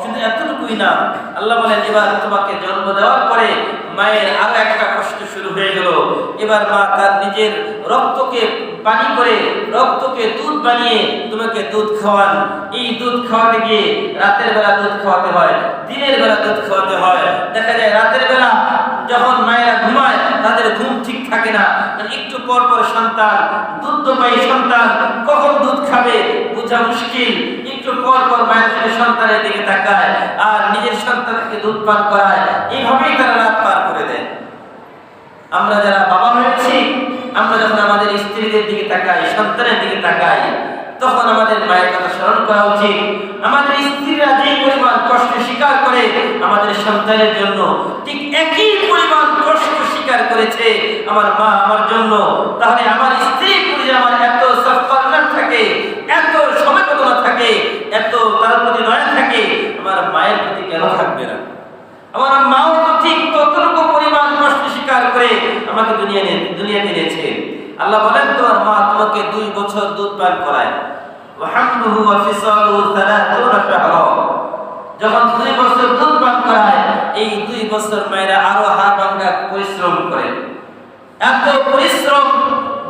শুধু এতটুকুই না, আল্লাহ বলেন এবার তোমাকে জন্ম দেওয়ার পরে মায়ের আরো একটা কষ্ট শুরু হয়ে গেল। এবার মা তার নিজের রক্তকে পানি করে, রক্তকে দুধ বানিয়ে তোমাকে দুধ খাওয়ান। এই দুধ খাওয়াতে গিয়ে রাতের বেলা দুধ খাওয়াতে হয়, দিনের বেলা দুধ খাওয়াতে হয়। দেখা যায় রাতের বেলা যখন মায়েরা ঘুমায় তাদের ঘুম ঠিক থাকে না, একটু পর পর সন্তান, দুগ্ধপায়ী সন্তান কখন দুধ খাবে বোঝা মুশকিল। একটু পর পর মায়ের সাথে সন্তানের দিকে তাকায় আর নিজের সন্তানকে দুধ পান করায়। এইভাবেই তারা রাত পার করে দেয়। আমরা যারা বাবা হয়েছি, আমরা যখন আমাদের স্ত্রীদের দিকে তাকাই, সন্তানের দিকে তাকাই, তখন আমাদের মায়ের কথা স্মরণ করা উচিত। আমাদের স্ত্রীরা যে পরিমাণ কষ্ট স্বীকার করে আমাদের সন্তানের জন্য, ঠিক একই পরিমাণ কষ্ট স্বীকার করেছে আমার মা আমার জন্য। তাহলে আমার স্ত্রীর প্রতি আমার এত সাফারনাত থাকে, এত সমবেদনা থাকে, এত তার প্রতি দয়া থাকে, আমার মায়ের প্রতি কেন থাকবে না? আমার মাও তো ঠিক ততটুকু পরিমাণ কষ্ট স্বীকার করে আমাকে দুনিয়াতে এনেছে। আল্লাহ বলেন তোমার মা তোমাকে 2 বছর দুধ পান করায়। ওয়াহামলুহু ওয়া ফিসালুহু 30 শাহরা। যখন 2 বছর দুধ পান করায়, এই 2 বছর মায়েরা আরো হাড় ভাঙা পরিশ্রম করে। এত পরিশ্রম,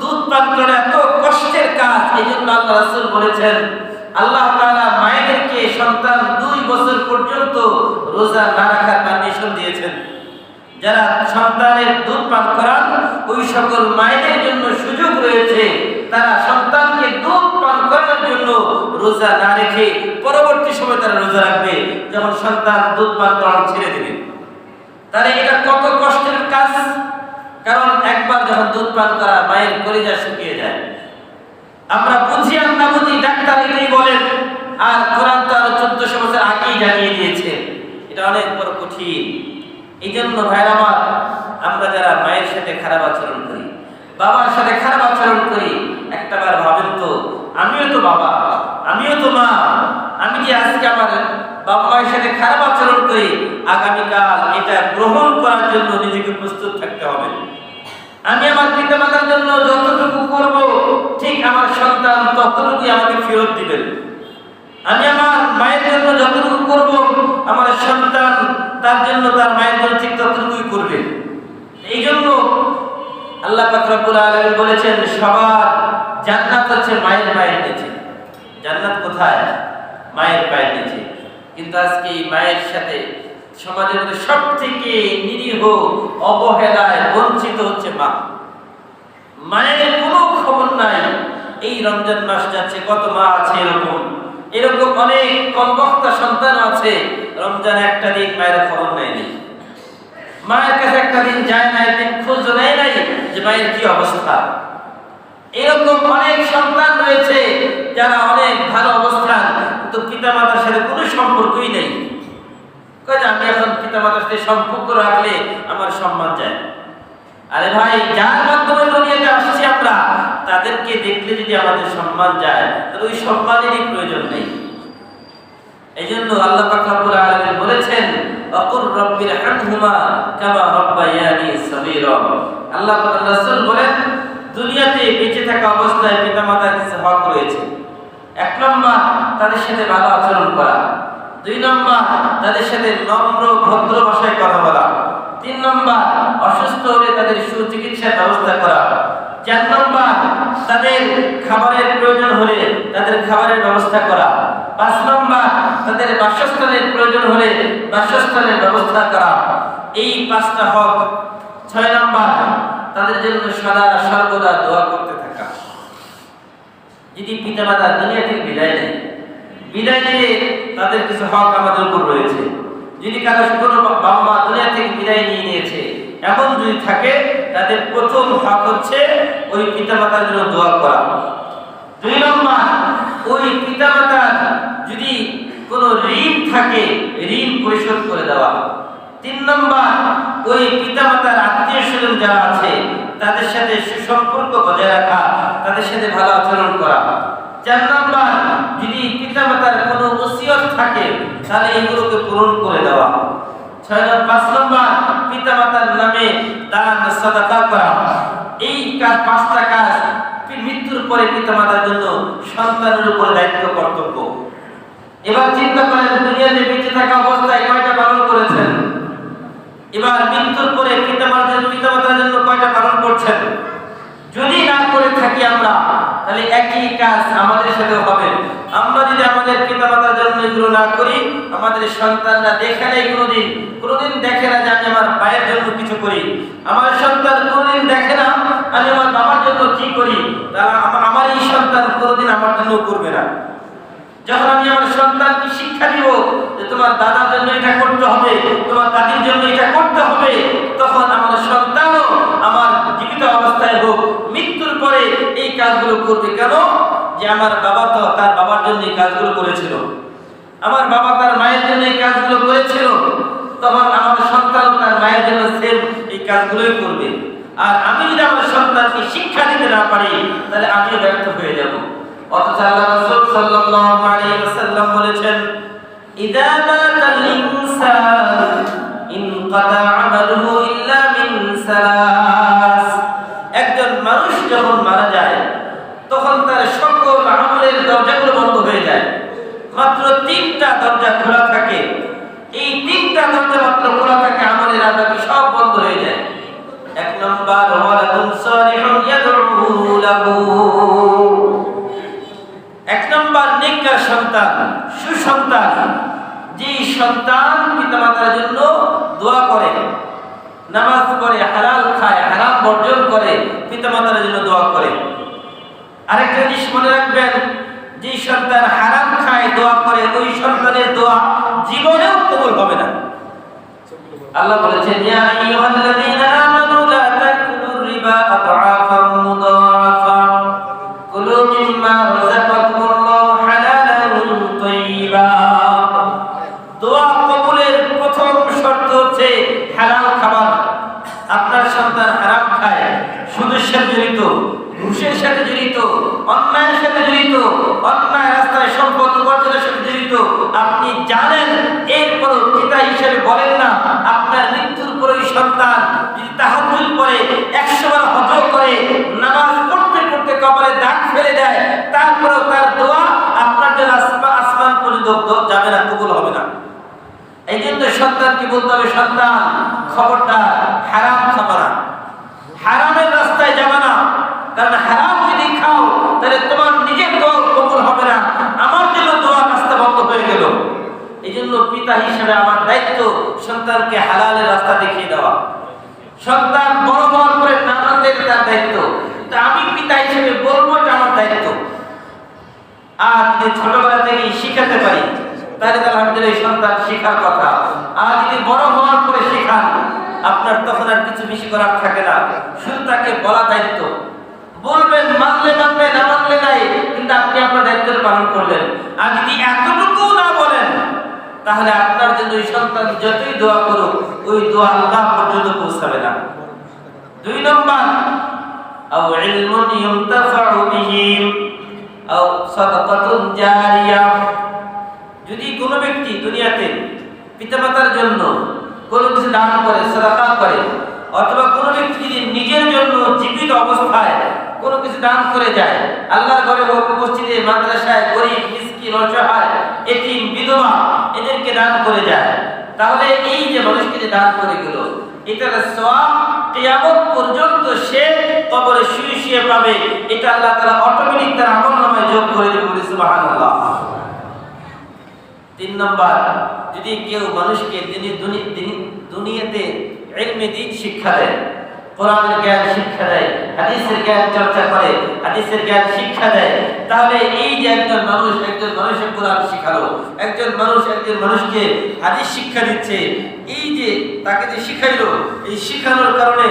দুধ পান করা এত কষ্টের কাজ। এইজন্য আল্লাহ রাসূল বলেছেন আল্লাহ তাআলা মায়েদেরকে সন্তান 2 বছর পর্যন্ত রোজা না রাখার পারমিশন দিয়েছেন। যারা সন্তানের দুধ পান করান ওই সকল মায়েদের জন্য সুযোগ রয়েছে, তারা সন্তানকে দুধ পান করানোর জন্য রোজা না রেখে পরবর্তী সময় তারা রোজা রাখবে যখন সন্তান দুধ পান করানো ছেড়ে দেবে। তাহলে এটা কত কষ্টের কাজ। কারণ একবার যখন দুধ পান করা মায়ের কলিজা শুকিয়ে যায়। আমরা বুঝি আর না বুঝি ডাক্তার এটাই বলেন, আর কোরআন তো আরো 1400 বছর আগেই জানিয়ে দিয়েছে। এটা অনেক বড় কঠিন। এই জন্য ভাইরা আমার, আমরা যারা মায়ের সাথে খারাপ আচরণ করি, বাবার সাথে খারাপ আচরণ করি, একটাবার ভাবেন তো আমিও তো বাবা, আমিও তো মা। আমি যে আজকে আমার বাবা মায়ের সাথে খারাপ আচরণ করি, আগামীকাল এটা গ্রহণ করার জন্য নিজেকে প্রস্তুত থাকতে হবে। আমি আমার পিতা মাতার জন্য যতটুকু করব, ঠিক আমার সন্তান ততটুকুই আমাকে ফেরত দিবেন। আমি আমার মায়ের জন্য যতটুকু করব, আমার সন্তান তার জন্য তার মায়ের জন্য ঠিক ততটুকুই করবে। এই জন্য আল্লাহ পাক রব্বুল আলামিন বলেছেন সবার জান্নাত হচ্ছে মায়ের পায়ের নিচে। জান্নাত কোথায়? মায়ের পায়ের নিচে। কিন্তু আজকে এই মায়ের সাথে সমাজের মধ্যে সবথেকে নিরীহ, অবহেলায় বঞ্চিত হচ্ছে মা। মায়ের কোনো খবর নাই। এই রমজান মাস যাচ্ছে, কত মা আছে এরকম অনেক কমবক্তা সন্তান আছে, রমজান একটা দিন মায়ের খবর নেয়নি, মায়ের কাছে একটা দিন যায় না, একদিন খোঁজ নেয় নাই যে মায়ের কি অবস্থা। এরকম অনেক সন্তান রয়েছে যারা অনেক ভালো অবস্থান, কিন্তু পিতা মাতার সাথে কোনো সম্পর্কই নেই। আমি এখন পিতা মাতার সাথে সম্পর্ক রাখলে আমার সম্মান যায়। আরে ভাই, যার মাধ্যমে দুনিয়াতে আসছি আমরা, তাদেরকে দেখলে যদি আমাদের সম্মান যায়, তাহলে ওই সম্মানেরই প্রয়োজন নেই। এই জন্য আল্লাহ পাক রব্বুল আলামিন বলেছেন ওয়াকুর রব্বিরহামহুমা কামা রাব্বায়ানি সগীরা। আল্লাহ পাক রাসূল বলেন দুনিয়াতে বেঁচে থাকা অবস্থায় পিতামাতার কিছু হক রয়েছে। 1 নম্বর তাদের সাথে ভালো আচরণ করা, 2 নম্বর তাদের সাথে নম্র ভদ্র ভাষায় কথা বলা, 3 নম্বর অসুস্থ হলে তাদের সুচিকিৎসার ব্যবস্থা করা, 4 নম্বর তাদের খাবারের প্রয়োজন হলে তাদের খাবারের ব্যবস্থা করা, 5 নম্বর তাদের বাসস্থানের প্রয়োজন হলে বাসস্থানের ব্যবস্থা করা, এই 5টা হক। 6 নম্বর তাদের জন্য সদা সর্বদা দোয়া করতে থাকা। যদি পিতামাতা দুনিয়া থেকে বিদায় নেয়, বিদায় নিলে তাদের কিছু হক আমাদের উপর রয়েছে। যদি কারো কোনো বাবা মা দুনিয়া থেকে বিদায় নিয়ে নিয়েছে, এমন যদি থাকে, তাদের প্রথম হক হচ্ছে ওই পিতামাতার জন্য দোয়া করা। 2 নম্বর ওই পিতামাতার যদি কোনো ঋণ থাকে, ঋণ পরিশোধ করে দেওয়া। 3 নম্বর ওই পিতামাতার আত্মীয় স্বজন যারা আছে তাদের সাথে সুসম্পর্ক বজায় রাখা, তাদের সাথে ভালো আচরণ করা। 4 নম্বর যদি পিতামাতার কোনো ওসিয়ত থাকে তাহলে এগুলোকে পূরণ করে দেওয়া। 5 নম্বর পিতামাতার নামে দান সাদাকা করা। এই 5টা কাজ মৃত্যুর পরে পিতামাতার জন্য সন্তানের উপর দায়িত্ব, কর্তব্য। এবার চিন্তা করেন, দুনিয়াতে বেঁচে থাকা অবস্থায় কয়টা পালন করেছেন? এবার মৃত্যুর পরে পিতামাতার জন্য কয়টা পালন করছেন? যদি না করে থাকি আমরা, তাহলে একই কাজ আমাদের সাথে হবে। আমরা যদি আমাদের পিতামাতার জন্য এগুলো না করি, আমাদের সন্তানরা দেখে না, কোনোদিন দেখে না যে আমি আমার ভাইয়ের জন্য কিছু করি। আমার সন্তান কোনোদিন দেখে না আমি আমার বাবার জন্য কি করি, তারা আমার এই সন্তান কোনোদিন আমার জন্য করবে না। যখন আমি আমার সন্তানকে শিক্ষা দিব যে তোমার দাদার জন্য এটা করতে হবে, তোমার দাদির জন্য এটা করতে হবে, তখন আমার সন্তানও আমার জীবিত অবস্থায় হোক, মৃত্যুর পরে এই কাজগুলো করবে। কেন? যে আমার বাবা তো তার বাবার জন্য এই কাজগুলো করেছিল, আমার বাবা তার মায়ের জন্য এই কাজগুলো করেছিল, তখন আমার সন্তানও তার মায়ের জন্য সেম এই কাজগুলোই করবে। আর আমি যদি আমার সন্তানকে শিক্ষা দিতে না পারি, তাহলে আমিও ব্যর্থ হয়ে যাব। অথচ আল্লাহ রাসূল সাল্লাল্লাহু আলাইহি ওয়াসাল্লাম বলেছেন, ইদা মাতাল ইনসান ইনকাতা আমালুহু ইল্লা মিন সালাস। একজন মানুষ যখন মারা যায়, তখন তার সকল আমলের দরজাগুলো বন্ধ হয়ে যায়। মাত্র 3টা দরজা খোলা থাকে। এই 3টা দরজা মাত্র খোলা থাকে, আমলের আর বাকি সব বন্ধ হয়ে যায়। 1 নম্বর ওয়ালাদুন সালিহুন ইয়াদউ লাহু। 1 নম্বর নেককার সন্তান, সুসন্তান, যে সন্তান পিতামাতার জন্য দোয়া করে, নামাজ পড়ে, হালাল খায়, হারাম বর্জন করে, পিতামাতার জন্য দোয়া করে। আরেকটা জিনিস মনে রাখবেন, যে সন্তান হারাম খায়, দোয়া করে, ওই সন্তানের দোয়া জীবনেও কবুল হবে না। আল্লাহ বলেছেন, ইয়া আইয়ুহাল্লাযীনা আমানু লা তাকুলুর রিবা আদআফাম মুদাআফা কুলু মিম্মা রাযাকাকুমুল্লাহু হালালান তাইয়্যিবা। দোয়া কবুলের প্রথম শর্ত হচ্ছে হালাল খাবার। আপনার সন্তান হারাম খায়, সুদের সাথে জড়িত, ঘুষের সাথে জড়িত, অন্যায়ের সাথে জড়িত, অন্যায় রাস্তায় সম্পদ উপার্জনের সাথে জড়িত, আপনি জানেন, এরপরও পিতা হিসেবে বলেন না, আপনার মৃত্যুর পরে ওই সন্তান যদি তাহাজ্জুদ পড়ে, 100 বার হজ করে, নামাজ পড়তে পড়তে কবরে দাগ ফেলে দেয়, তারপরেও তার দোয়া আপনার জন্য আসমান পর্যন্ত যাবে না, কবুল হবে না। এই জন্য সন্তানকে বলতে হবে, সন্তান খবরদার হারাম খাবা না, হারামের রাস্তায় যাবে না। কারণ হারাম যদি খাও, তাহলে তোমার নিজের দোয়া কবুল হবে না, আমার জন্য দোয়া রাস্তা বন্ধ হয়ে গেল। এই জন্য পিতা হিসেবে আমার দায়িত্ব সন্তানকে হালালের রাস্তা দেখিয়ে দেওয়া। সন্তান বড় বড় করে নামান দেবে, তার দায়িত্ব। তা আমি পিতা হিসেবে বলবো, এটা আমার দায়িত্ব। আর যদি ছোটবেলা থেকে শিখাতে পারি, তাহলে আলহামদুলিল্লাহ এই সন্তান শেখার কথা। আর যদি বড় হওয়ার পরে শেখান, আপনার তখন আর কিছু বেশি করার থাকে না, শুধু তাকে বলা দায়িত্ব। বলবেন, মানলে মানবে, না মানলে নাই, কিন্তু আপনি আপনার দায়িত্ব পালন করলেন। আর যদি এতটুকু না বলেন, তাহলে আপনার জন্য ওই সন্তান যতই দোয়া করুক, ওই দোয়া আল্লাহ পর্যন্ত পৌঁছাবে না। 2 নম্বর, আও ইলমুন ইউনতাফাউ বিহি আও সাদাকাতুন জারিয়া। যদি কোনো ব্যক্তি দুনিয়াতে পিতামাতার জন্য কোনো কিছু দান করে, সাদাকা করে, অথবা কোনো ব্যক্তি যদি নিজের জন্য জীবিত অবস্থায় কোনো কিছু দান করে যায়, আল্লাহর ঘরে হোক, মসজিদে, মাদ্রাসায়, গরিব, মিসকিন, অসহায়, এতিম, বিধবা, এদেরকে দান করে যায়, তাহলে এই যে মানুষকে যে দান করে গেল, এটার সওয়াব কিয়ামত পর্যন্ত সে কবরে শুয়ে শুয়ে পাবে। এটা আল্লাহ তাআলা অটোমেটিক তার আমলনামায় যোগ করে দেবে। সুবহানাল্লাহ। তিন নম্বর, যদি কেউ মানুষকে দুনিয়াতে ইলমে দ্বীন শিক্ষা দেয়, কোরআনের জ্ঞান শিক্ষা দেয়, হাদিসের জ্ঞান চর্চা করে, হাদিসের জ্ঞান শিক্ষা দেয়, তাহলে এই যে একজন মানুষকে কোরআন শিখালো, একজন মানুষকে হাদিস শিক্ষা দিচ্ছে, এই যে তাকে যে শিখাইলো, এই শিখানোর কারণে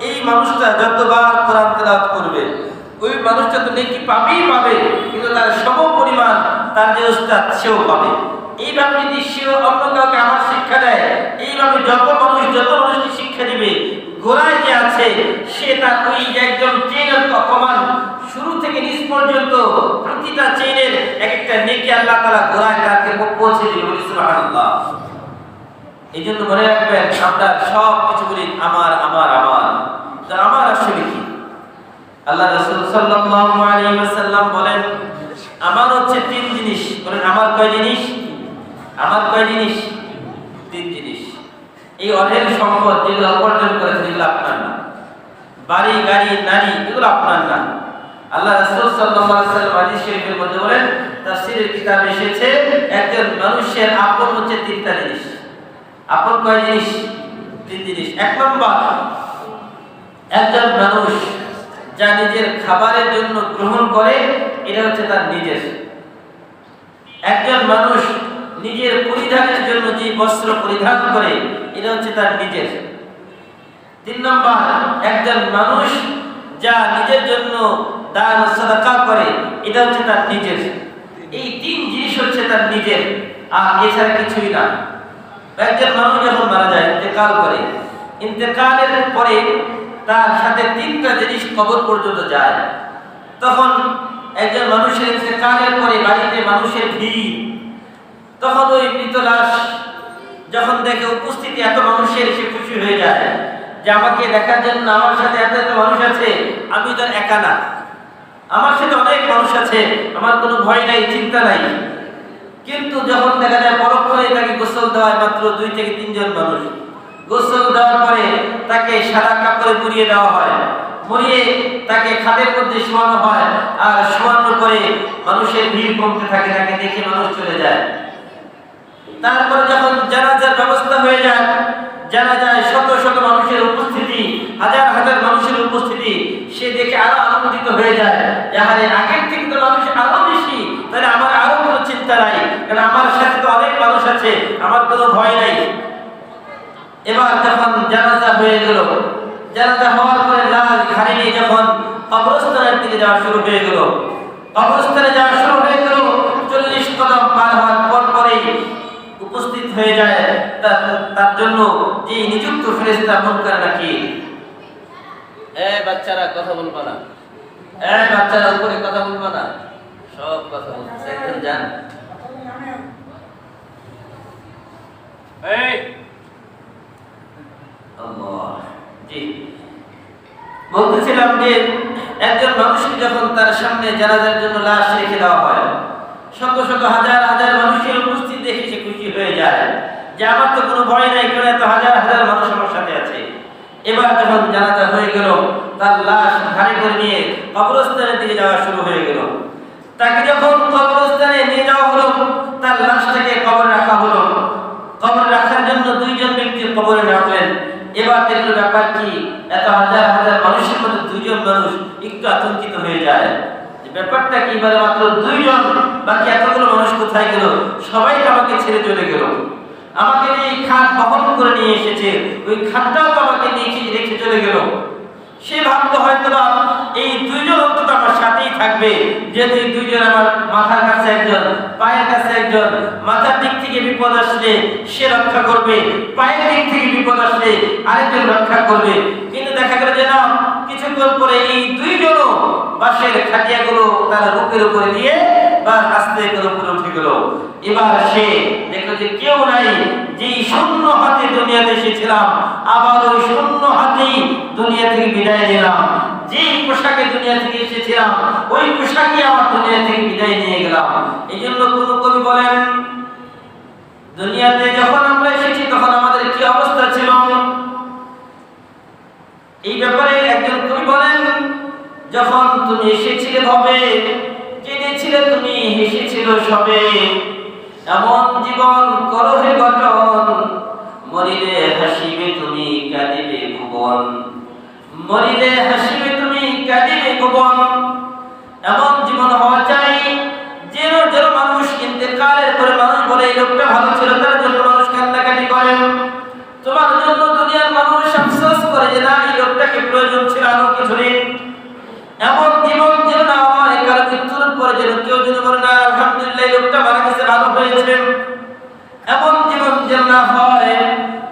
এই মানুষটা যতবার কোরআন তেলাওয়াত করবে ওই মানুষটা তো নেকি পাবেই পাবে, কিন্তু তার সম পরিমাণ তার যে উস্তাদ সেও পাবে। এইভাবে যদি সেও অন্য কাউকে আমার শিক্ষা দেয়, এইভাবে যত মানুষকে শিক্ষা দিবে, গোড়ায় যে আছে সে তার ওই যে একজন চেইনের কমান শুরু থেকে নিচ পর্যন্ত প্রতিটা চেইনের এক একটা নেকি আল্লাহ তাআলা গোড়ায় তাকে পৌঁছে দিবে। সুবহানাল্লাহ। এই জন্য মনে রাখবেন, আমরা সব কিছু বলি আমার আমার আমার, তো আমার আসলে কি? আল্লাহ রাসূল সাল্লাল্লাহু আলাইহি ওয়াসাল্লাম বলেন আমার হচ্ছে তিন জিনিস। বলেন আমার কয় জিনিস? আমার কয় জিনিস? তিন জিনিস। এই অঢেল সম্পদ যেগুলো উপার্জন করেছেন এগুলো আপনার না, বাড়ি গাড়ি নারী এগুলো আপনার না। আল্লাহ রাসূল সাল্লাল্লাহু আলাইহি ওয়াসাল্লাম হাদিস শরীফের মধ্যে বলেন, তাফসীরের কিতাবে এসেছে একজন মানুষের আপন হচ্ছে তিনটা জিনিস। আপন কয় জিনিস? তিন জিনিস। এক নম্বর, একজন মানুষ যা নিজের খাবারের জন্য গ্রহণ করে এটা হচ্ছে তার নিজের। একজন মানুষ নিজের পরিধানের জন্য যে বস্ত্র পরিধান করে এটা হচ্ছে তার নিজের। তিন নম্বর, একজন মানুষ যা নিজের জন্য দান সাদাকা করে এটা হচ্ছে তার নিজের। এই তিন জিনিস হচ্ছে তার নিজের, আর এছাড়া কিছুই না। একজন মানুষ যখন মারা যায়, ইন্তেকাল করে, ইন্তেকালের পরে তার সাথে তিনটা জিনিস কবর পর্যন্ত যায়। তখন একজন মানুষের ইন্তেকালের পরে বাড়িতে মানুষের ভিড়, তখন ওই মৃত লাশ যখন দেখে উপস্থিতি এত মানুষের, সে খুশি হয়ে যায় যে আমাকে দেখার জন্য আমার সাথে এত এত মানুষ আছে, আমি তো একা না, আমার সাথে অনেক মানুষ আছে, আমার কোনো ভয় নাই, চিন্তা নাই। কিন্তু যখন দেখা যায় পরক্ষণে তাকে গোসল দেওয়া হয় মাত্র 2 থেকে 3 জন মানুষ, গোসল দেওয়ার পরে তাকে সাদা কাপড়ে মুড়িয়ে দেওয়া হয়, মুড়িয়ে তাকে খাটের মধ্যে শোয়ানো হয়, আর শোয়ানোর পরে মানুষের ভিড় কমতে থাকে, তাকে দেখে মানুষ চলে যায়। তারপরে যখন জানাজার ব্যবস্থা হয়ে যায়, জানাজায় শত শত মানুষের উপস্থিতি, হাজার হাজার মানুষের উপস্থিতি, সে দেখে আরো আনন্দিত হয়ে যায়, যাহারে আগের থেকে তো মানুষ আরো বেশি, তাহলে আমার আরো কোনো চিন্তা নাই, কারণ আমার সাথে তো অনেক মানুষ আছে, আমার কোনো ভয় নাই। এবার যখন জানাজা হয়ে গেল, জানাজা হওয়ার পরে লাশ ঘাড়ে নিয়ে যখন কবরস্থানের দিকে যাওয়া শুরু হয়ে গেল, কবরস্থানে যাওয়া শুরু হয়ে গেল, 40 কদম পার হওয়ার পর পরেই উপস্থিত হয়ে যায় তার জন্য যে নিযুক্ত ফেরেশতা মুনকার নাকির। বাচ্চারা কথা বলবা না, বাচ্চারা উপরে কথা বলবা না, সব কথা বলছে, একদম জান। বলতেছিলাম যে একজন মানুষকে যখন তার সামনে জানাজার জন্য লাশ রেখে দেওয়া হয়, শত শত হাজার হাজার মানুষের উপস্থিত দেখে সে খুশি হয়ে যায় যে আমার তো কোনো ভয় নাই, কারণ এত হাজার হাজার মানুষ আমার সাথে আছে। এবার যখন জানাজা হয়ে গেল, তার লাশ ঘাড়ে করে নিয়ে কবরস্থানের দিকে যাওয়া শুরু হয়ে গেল। তাকে যখন কবরস্থানে নিয়ে যাওয়া হলো, তার লাশটাকে কবরে রাখা হলো। কবরে রাখার জন্য 2 জন ব্যক্তির কবরে রাখলেন। এবার দেখলো ব্যাপার কি, এত হাজার হাজার মানুষের মধ্যে 2 জন মানুষ একটু আতঙ্কিত হয়ে যায় যে ব্যাপারটা কি, বলে মাত্র 2 জন, বাকি এতগুলো মানুষ কোথায় গেল? সবাই আমাকে ছেড়ে চলে গেল, আমাকে নিয়ে খাট বহন করে নিয়ে এসেছে, ওই খাটটাও তো আমাকে নিয়ে রেখে চলে গেল। সে ভাবতো হয়তো এই 2 জন অন্তত আমার সাথেই থাকবে, যেহেতু 2 জন আমার মাথার কাছে একজন, পায়ের কাছে একজন, মাথার দিক থেকে বিপদ আসলে সে রক্ষা করবে, পায়ের দিক থেকে বিপদ আসলে আরেকজন রক্ষা করবে। কিন্তু দেখা গেল যে না, কিছুক্ষণ পরে এই 2 জনও বাঁশের খাটিয়াগুলো তার বুকের উপরে দিয়ে বা আস্তে করে উপরে উঠে গেল। এবার সে দেখলো যে কেউ নাই, যে শূন্য হাতে দুনিয়াতে এসেছিলাম, আবার ওই শূন্য হাতেই দুনিয়া থেকে বিদায় নিলাম। যে পোশাকে দুনিয়া থেকে এসেছিলাম, ওই পোশাকে আমার দুনিয়া থেকে বিদায় নিয়ে গেলাম। এই জন্য কোন কবি বলেন, দুনিয়াতে যখন আমরা এসেছি তখন আমাদের কি অবস্থা ছিল। এই ব্যাপারে একজন কবি বলেন, যখন তুমি এসেছিলে ভবে, জেনেছিলে তুমি হেসেছিল সবে, এমন জীবন করো হে গঠন, মরিলে হাসিবে তুমি কাঁদিবে ভুবন, মরিলে হাসিবে তুমি কাঁদিবে ভুবন। এমন জীবন হওয়া চাই যেন যেন মানুষ ইন্তেকালের পরে মানুষ বলে এই লোকটা ভালো ছিল, তার জন্য মানুষ কান্নাকাটি করেন। তোমার জন্য দুনিয়ার মানুষ আফসোস করে যে না এই লোকটাকে প্রয়োজন ছিল আরো কিছু দিন। এমন জীবন যেন না হয় কারো মৃত্যুর পরে যেন কেউ যেন বলে না আলহামদুলিল্লাহ এই লোকটা মারা গেছে, ভালো হয়েছে। এমন জীবন যেন না হয়।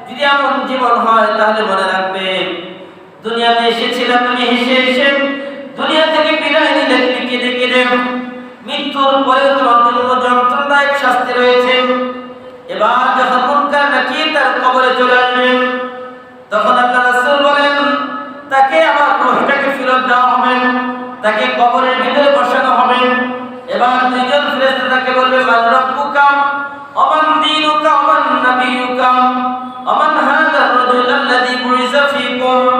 যদি এমন জীবন হয় তাহলে মনে রাখবে দুনিয়াতে এসেছিলে তুমি হেসে হেসে, দুনিয়া থেকে বিদায় নিলে তুমি কেঁদে কেঁদে। মৃত্যুর পরে তোমার জন্য যন্ত্রণাদায়ক শাস্তি রয়েছে। এবার যখন মুনকার নাকির তার কবরে চলে আসবেন, তখন আল্লাহ রাসূল বলেন তাকে আমার রূহটাকে ফেরত দেওয়া হবে, তাকে কবরের ভিতরে বসানো হবে। এবার দুইজন ফেরেশতা তাকে বলবে মান রাব্বুকা ওমান দীনুকা ওমান নাবিয়ুকা ওমান হাযা আর-রাজুল আল্লাযী বুইসা ফীকুম।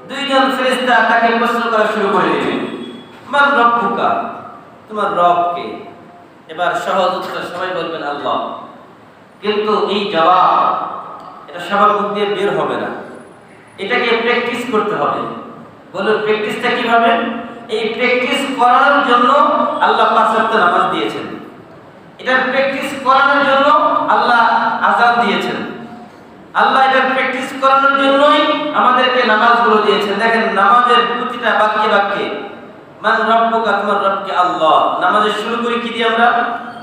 দুইজন ফেরেশতা তাকে প্রশ্ন করা শুরু করে দিবে, মান রাব্বুকা, তোমার রব কে? এবার সহজ উত্তর সবাই বলবেন আল্লাহ। কিন্তু এই জবাব এটা সবার মুখ দিয়ে বের হবে না, এটাকে প্র্যাকটিস করতে হবে। বলো প্র্যাকটিসটা কিভাবে? এই প্র্যাকটিস করানোর জন্য আল্লাহ 5 ওয়াক্ত নামাজ দিয়েছেন, এটা প্র্যাকটিস করানোর জন্য আল্লাহ আযান দিয়েছেন, আল্লাহ এটা প্র্যাকটিস করানোর জন্যই আমাদেরকে নামাজগুলো দিয়েছেন। দেখেন নামাজের প্রতিটা বাক্যে বাক্যে মান রাব্বুকা, তোমার রব কে? আল্লাহ। নামাজের শুরু করি কি দিয়ে আমরা?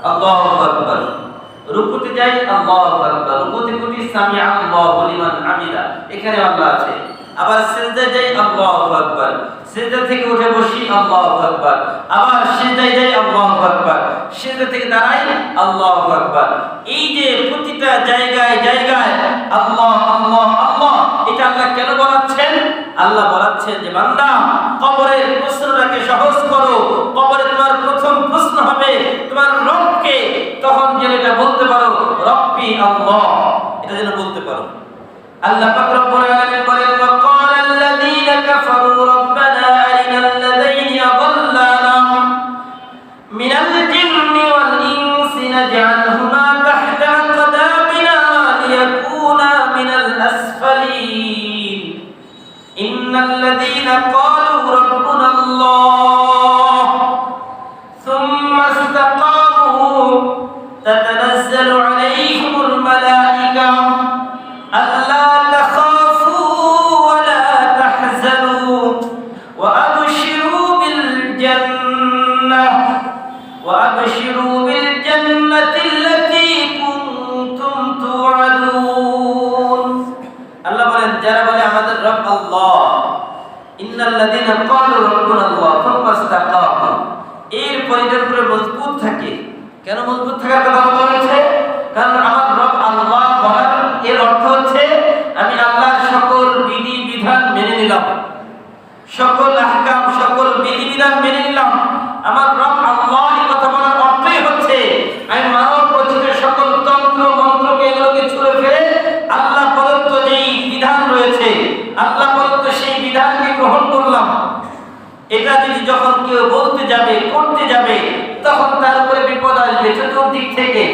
আল্লাহু আকবার। রুকুতে যাই আল্লাহু আকবার, রুকুতে করি সামিআ আল্লাহু লিমান হামিদা, এখানে আল্লাহ আছে। আবার সিজদায় যাই আল্লাহু আকবার, সিজদা থেকে উঠে বসি আল্লাহু আকবার, আবার সিজদায় যাই আল্লাহু আকবার, সিজদা থেকে দাঁড়াই আল্লাহু আকবার। এই যে প্রতিটা জায়গায় জায়গায় আল্লাহ আল্লাহ আল্লাহ, এটা আল্লাহ কেন বলাচ্ছেন? আল্লাহ বলাচ্ছেন যে বান্দা কবরের প্রশ্নটাকে সহজ করো। কবরে তোমার প্রথম প্রশ্ন হবে তোমার রবকে, তখন যেন এটা বলতে পারো রব্বি আল্লাহ, এটা যেন বলতে পারো। আল্লাহ পাক রব্বুল আলামিন বলেন ওয়াকালা আল্লাযীনা কাফারু রাব্বানা আরিনাল লাযাইনি আযাল্লানা মিনাল জিন্নি ওয়াল ইনসি নাজআলহুমা তাহতা আকদামিনা লিয়াকুনা মিনাল আসফালিন ইন্নাল লাযীনা ক্বালু রাব্বুনা আল্লাহ সুম্মা ইসতাকামু তাতানাজ্জালু আলাইহিমুল মালায়েকা আল্লা তাখাফু ওয়া লা তাহজানু ওয়া আবশিরু বিল জান্নাহ ওয়া আবশিরু বিল জান্নাতিল্লাতী কুনতুম তুআদুন। আল্লাহ বলেন যারা বলে আমাদের রব আল্লাহ, ইন্নাল্লাযীনা ক্বালু রাব্বুনা আল্লাহ সুম্মা ইসতাকামু, এর পরিচয় করে মজবুত থাকে। কেন মজবুত থাকার কথা বলা হয়েছে? কারণ আমার রব আল্লাহ বলার এর অর্থ হচ্ছে আমি আল্লাহর সকল বিধি বিধান মেনে নিলাম, সকল আহকাম সকল বিধি বিধান মেনে নিলাম। আমার রব আল্লাহ এই কথা বলার অর্থই হচ্ছে আমি মানব রচিত সকল তন্ত্র মন্ত্রকে এগুলোকে ছুঁড়ে ফেলে আল্লাহ প্রদত্ত যেই বিধান রয়েছে আল্লাহ প্রদত্ত সেই বিধানকে গ্রহণ করলাম। এটা যদি যখন কেউ বলতে যাবে করতে যাবে তখন তার উপরে বিপদ আসবে চতুর্দিক থেকে।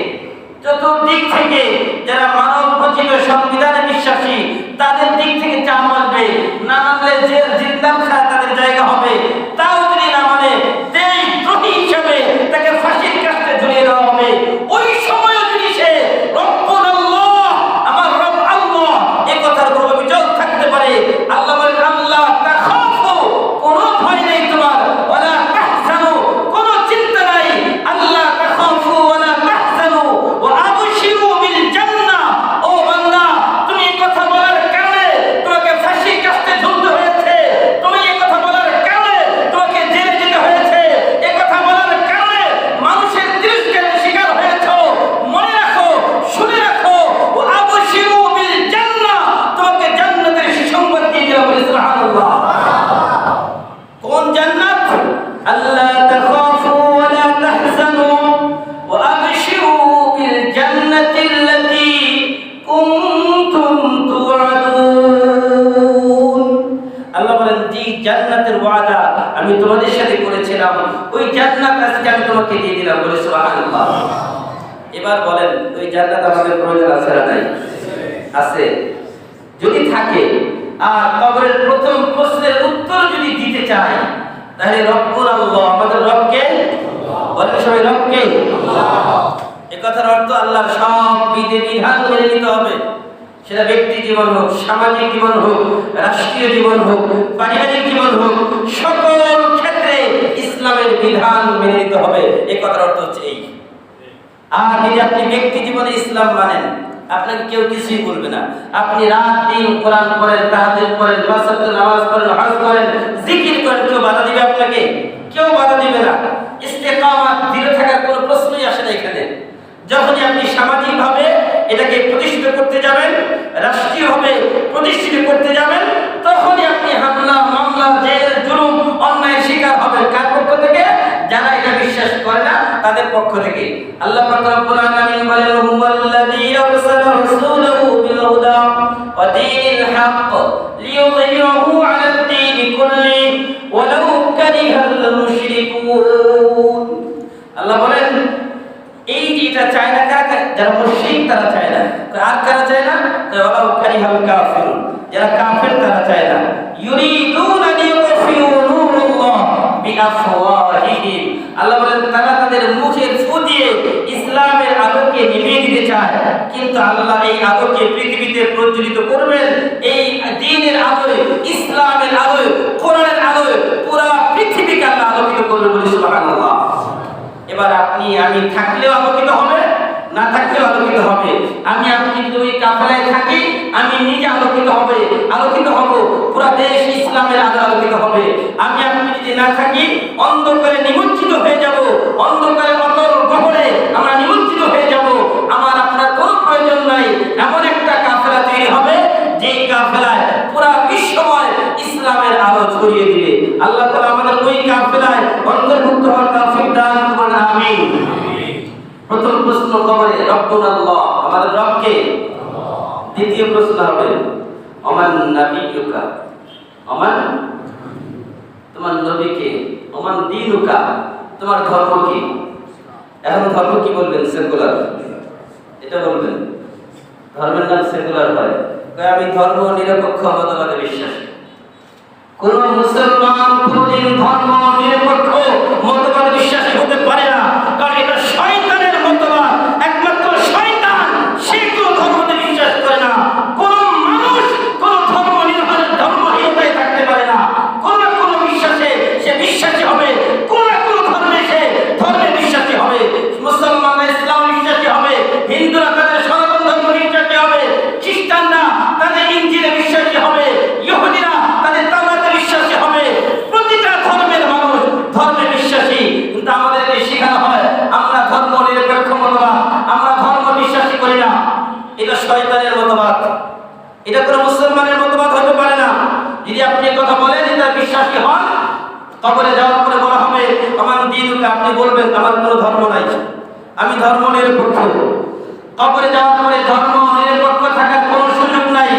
চতুর্দিক থেকে যারা মানব রচিত সংবিধানে বিশ্বাসী তাদের দিক থেকে চাপ আসবে, না মানলে যে জিন্দাম খায় তাদের জায়গা হবে। তাও যদি না মানে দেশদ্রোহী হিসেবে তাকে ফাঁসির কাস্টে ঝুলিয়ে দেওয়া হবে। ওই সময় যদি সে রব্বুল আল্লাহ আমার রব আল্লাহ এই কথার কোনো অভিযোগ থাকতে পারে, আল্লাহ বলেন আল্লাহ তাখাফু, কোনো ভয় নেই তোমার, ওয়ালা তাহজানু, কোনো চিন্তা নাই, আল্লাহ তাখাফু ওয়ালা তাহজানু ওয়া আবশিরু বিল জান্নাহ। ও বান্দা তুমি এই কথা বলার কারণে তোমাকে ফাঁসির কাস্টে ঝুলতে হয়েছে, তুমি এই কথা বলার কারণে তোমাকে জেলে যেতে হয়েছে, এই কথা বলার কারণে মানুষের তিরস্কারের শিকার হয়েছো। মনে রাখো, শুনে রাখো, ওয়া আবশিরু বিল জান্নাহ, তোমাকে জান্নাতের সুসংবাদ দিয়ে দিলাম। সুবহানাল্লাহ। কোন জান্নাত? আল্লাহ তাখাফু ওয়া লা তাহজানু ওয়া আবশিরু বিল জান্নাতিল্লাতী কুনতুম তুআদুন। আল্লাহ বলেন যে জান্নাতের ওয়াদা আমি তোমাদের সাথে করেছিলাম ওই জান্নাত আজকে আমি তোমাকে দিয়ে দিলাম। বলে সুবহানাল্লাহ। এবার বলেন ওই জান্নাত আমাদের প্রয়োজন আছে না নাই? আছে। যদি থাকে আর কবরের প্রথম প্রশ্নের উত্তর যদি দিতে চাই তাহলে রব্বুল আল্লাহ, আমাদের রবকে বলেন সবাই, রবকে আল্লাহ। এই কথার অর্থ আল্লাহর সব বিধান মেনে নিতে হবে। সেটা ব্যক্তি জীবন হোক, সামাজিক জীবন হোক, রাষ্ট্রীয় জীবন হোক, পারিবারিক জীবন হোক, সকল ক্ষেত্রে ইসলামের বিধান মেনে নিতে হবে। এই কথার অর্থ হচ্ছে এই। আর যদি আপনি ব্যক্তি জীবনে ইসলাম মানেন, আপনাকে কেউ কিছুই বলবে না। আপনি রাত দিন কোরআন পড়েন, তাহাজ্জুদ পড়েন, পাঁচ ওয়াক্ত নামাজ পড়েন, হজ করেন, জিকির করেন, কেউ বাধা দিবে আপনাকে? কেউ বাধা দিবে না। ইস্তেকামাত দৃঢ় থাকার কোনো প্রশ্নই আসে না এখানে। যখনই আপনি সামাজিকভাবে এটাকে প্রতিষ্ঠিত করতে যাবেন, রাষ্ট্রীয়ভাবে প্রতিষ্ঠিত করতে যাবেন, তখনই আপনি হামলা, মামলা, জেল, জুলুম, অন্যায়ের শিকার হবেন। কার পক্ষ থেকে? যারা এটা বিশ্বাস করে না তাদের পক্ষ থেকে। আল্লাহ পাক রব্বুল আলামিন বলেন, হুয়াল্লাযী আরসালা রাসূলাহু বিল হুদা ওয়া দীনিল হক লিইয়ুযহিরাহু আলাদ দীনি কুল্লি ওয়ালাউ কারিহাল মুশরিকুন। আল্লাহ বলেন এই যেটা চায় না কারা? যারা মুশরিক তারা চায় না। আর কারা চায় না? ওয়ালাউ কারিহাল কাফিরুন, যারা কাফের তারা চায় না। ইউরিদুনা লিইউতফিউ নূরাল্লাহ বিআফওয়াহিহিম, আল্লাহ বলেন তারা তাদের মুখের ফু দিয়ে ইসলামের আলোকে নিভিয়ে দিতে চায়, কিন্তু আল্লাহ এই আলোকে পৃথিবীতে প্রজ্বলিত করবেন। এই দ্বীনের আলোয়, ইসলামের আলোয়, কোরআনের আলোয় পুরো পৃথিবীকে আল্লাহ আলোকিত করবেন বলে সুবহানাল্লাহ। এবার আপনি আমি থাকলেও আলোকিত হবে, না থাকলেও আলোকিত হবে। আমি আপনি যদি ওই কাফেলায় থাকি, আমি নিজে আলোকিত হব, পুরো দেশ ইসলামের আলো আলোকিত হবে। আমি আপনি যদি না থাকি, অন্ধকারে নিমজ্জিত হয়ে যাব, অন্ধকারে অতল গহরে আমরা নিমজ্জিত হয়ে যাব। আমার আপনার কোনো প্রয়োজন নাই। এমন একটা কাফেলা তৈরি হবে যে কাফেলায় পুরো বিশ্বময় ইসলামের আলো ছড়িয়ে দিবে। আল্লাহ তাআলা আমাদের ওই কাফেলায় অন্তর্ভুক্ত হওয়ার তৌফিক দান করুন, আমিন। প্রথম প্রশ্ন কবরে, রব্বুল আল্লাহ, আমাদের রবকে। দ্বিতীয় প্রশ্ন হবে ওমান নাবিয়ুকা, ওমান, তোমার নবীকে। ওমান দীনুকা, তোমার ধর্ম কি? এখন ধর্ম কি বলবেন? সেকুলার, এটা বলবেন। ধর্মের নাম সেকুলার হয়। আমি ধর্ম নিরপেক্ষ মতবাদে বিশ্বাসী। কোন মুসলমান কোনদিন ধর্ম নিরপেক্ষ মতবাদে বিশ্বাসী হতে পারে না, কারণ এটা শয়তানের মতবাদ। একমাত্র শয়তান সে কোন ধর্মতে বিশ্বাস করে না। কোন মানুষ কোন ধর্মহীনতায় থাকতে পারে না। কোন না কোন বিশ্বাসে সে বিশ্বাসী হবে, কোন না কোন ধর্মে সে ধর্মে বিশ্বাসী হবে। মুসলমানরা ইসলাম বিশ্বাসী হবে, হিন্দুরা তাদের সনাতন ধর্ম বিশ্বাসী হবে, খ্রিস্টানরা তাদের ইনজিলে বিশ্বাসী হবে, ইহুদিরা তাদের তাওরাতে বিশ্বাসী হবে। প্রতিটা ধর্মের মানুষ ধর্মে বিশ্বাসী, কিন্তু আমাদেরকে শেখানো হয় আমরা ধর্ম নিরপেক্ষ মতবাদ, আমরা ধর্ম বিশ্বাসী করি না। এটা শয়তানের মতবাদ, এটা কোনো মুসলমানের মতবাদ হতে পারে না। যদি আপনি কথা বলেন, এটা বিশ্বাসী হন, কবরে যাওয়ার পরে বলা হবে আমার দীনুকা, আপনি বলবেন আমার কোনো ধর্ম নাই, আমি ধর্ম নিরপেক্ষ। কবরে যাওয়ার পরে ধর্ম নিরপেক্ষ থাকার কোনো সুযোগ নাই।